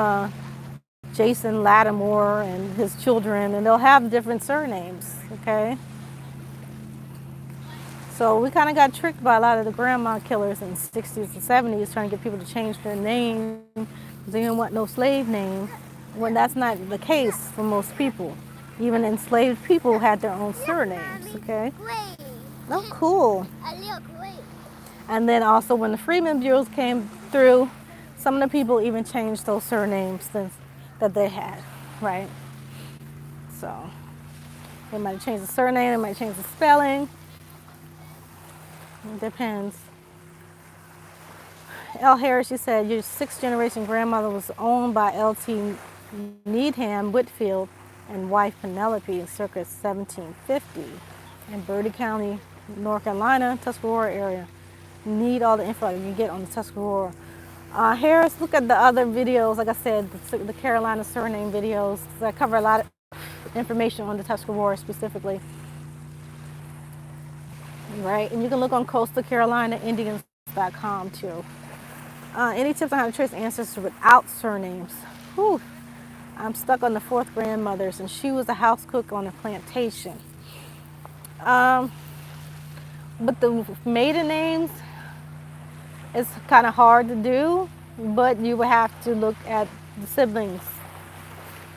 Jason Lattimore and his children, and they'll have different surnames, okay? So we kind of got tricked by a lot of the grandma killers in the 60s and 70s trying to get people to change their name because they didn't want no slave name, when that's not the case for most people. Even enslaved people had their own surnames, okay? Oh, cool. And then also when the Freedmen Bureaus came through, some of the people even changed those surnames that they had, right? So they might have changed the surname, they might change the spelling. It depends. L. Harris, she said, your sixth generation grandmother was owned by L.T. Needham Whitfield and wife Penelope in circa 1750 in Bertie County, North Carolina, Tuscarora area. You need all the info you can get on the Tuscarora. Harris, look at the other videos, like I said, the Carolina surname videos, that cover a lot of information on the Tuscarora specifically. Right, and you can look on coastalcarolinaindians.com too. Any tips on how to trace ancestors without surnames? Whew. I'm stuck on the fourth grandmother's, and she was a house cook on a plantation. But the maiden names, it's kind of hard to do, but you would have to look at the siblings.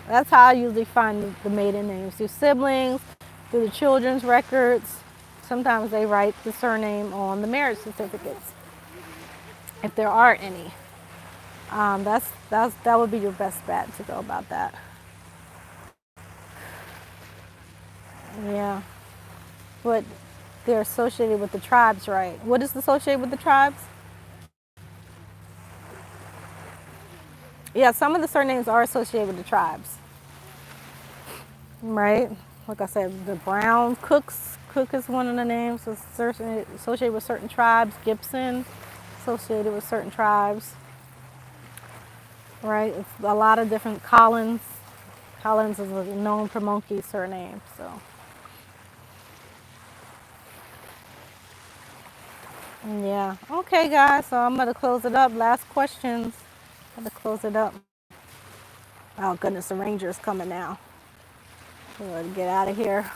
That's how I usually find the maiden names, through siblings, through the children's records. Sometimes they write the surname on the marriage certificates, if there are any. That would be your best bet to go about that. Yeah, but they're associated with the tribes, right? What is associated with the tribes? Yeah, some of the surnames are associated with the tribes, right? Like I said, the Brown Cooks. Cook is one of the names associated with certain tribes. Gibson, associated with certain tribes, right? It's a lot of different. Collins is a known Pamunkey surname, so. Yeah. Okay, guys, so I'm going to close it up. Last questions. I'm going to close it up. Oh, goodness, the ranger's coming now. We're going to get out of here.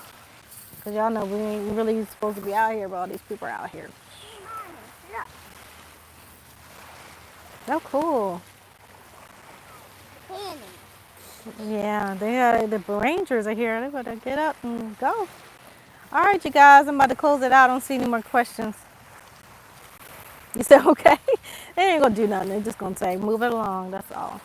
Because y'all know we ain't really supposed to be out here, but all these people are out here. Oh, cool. Yeah, the rangers are here. They better get up and go. All right, you guys, I'm about to close it out. I don't see any more questions. You said okay? They ain't going to do nothing. They're just going to say, move it along. That's all.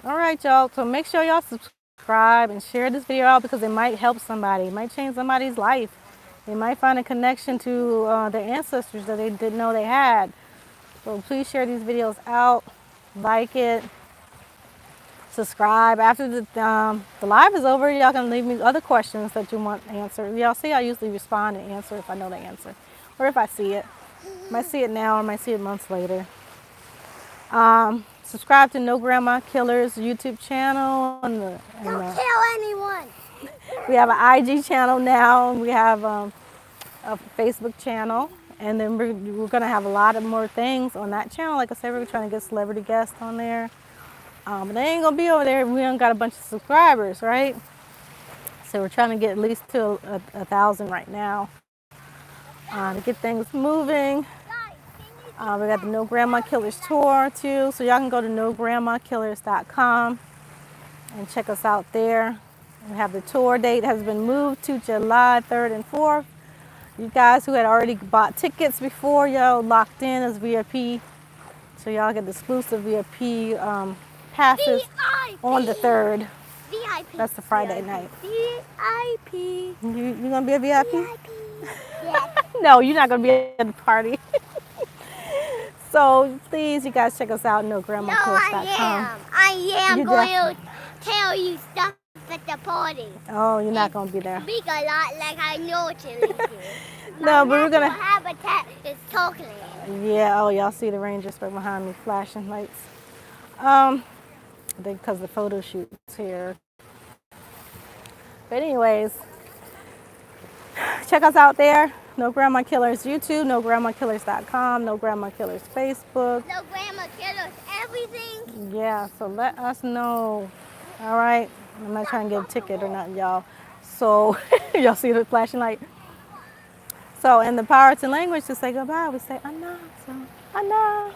All right, y'all. So make sure y'all subscribe and share this video out because it might help somebody. It might change somebody's life. They might find a connection to their ancestors that they didn't know they had. So please share these videos out, like it, subscribe. After the live is over, y'all can leave me other questions that you want answered. Y'all see I usually respond and answer if I know the answer or if I see it. I might see it now or I might see it months later. Subscribe to No Grandma Killers YouTube channel. Don't kill anyone. We have an IG channel now. We have a Facebook channel. And then we're going to have a lot of more things on that channel. Like I said, we're trying to get celebrity guests on there. But they ain't going to be over there. We don't got a bunch of subscribers, right? So we're trying to get at least to a 1,000 right now to get things moving. We got the No Grandma Killers tour too. So y'all can go to nograndmakillers.com and check us out there. We have the tour date has been moved to July 3rd and 4th. You guys who had already bought tickets before, y'all locked in as VIP. So y'all get the exclusive VIP passes on the 3rd. VIP. That's the Friday night. VIP. You gonna be a VIP? VIP. Yes. No, you're not gonna be at the party. So please, you guys check us out, nograndmakillers.com. I am You going to tell you stuff at the party. Oh, you're not gonna be there. Speak a lot like I know Chili do. No, but we're gonna. habitat is talking. Yeah. Oh, y'all see the Rangers right behind me flashing lights. Because the photo shoot's here. But anyways, check us out there. No Grandma Killers YouTube, nograndmakillers.com, No Grandma Killers Facebook. No grandma killers, everything. Yeah, so let us know. All right. I'm not trying to get a ticket or nothing, y'all. So y'all see the flashing light. So in the Pirates language to say goodbye, we say Anna. So Anna.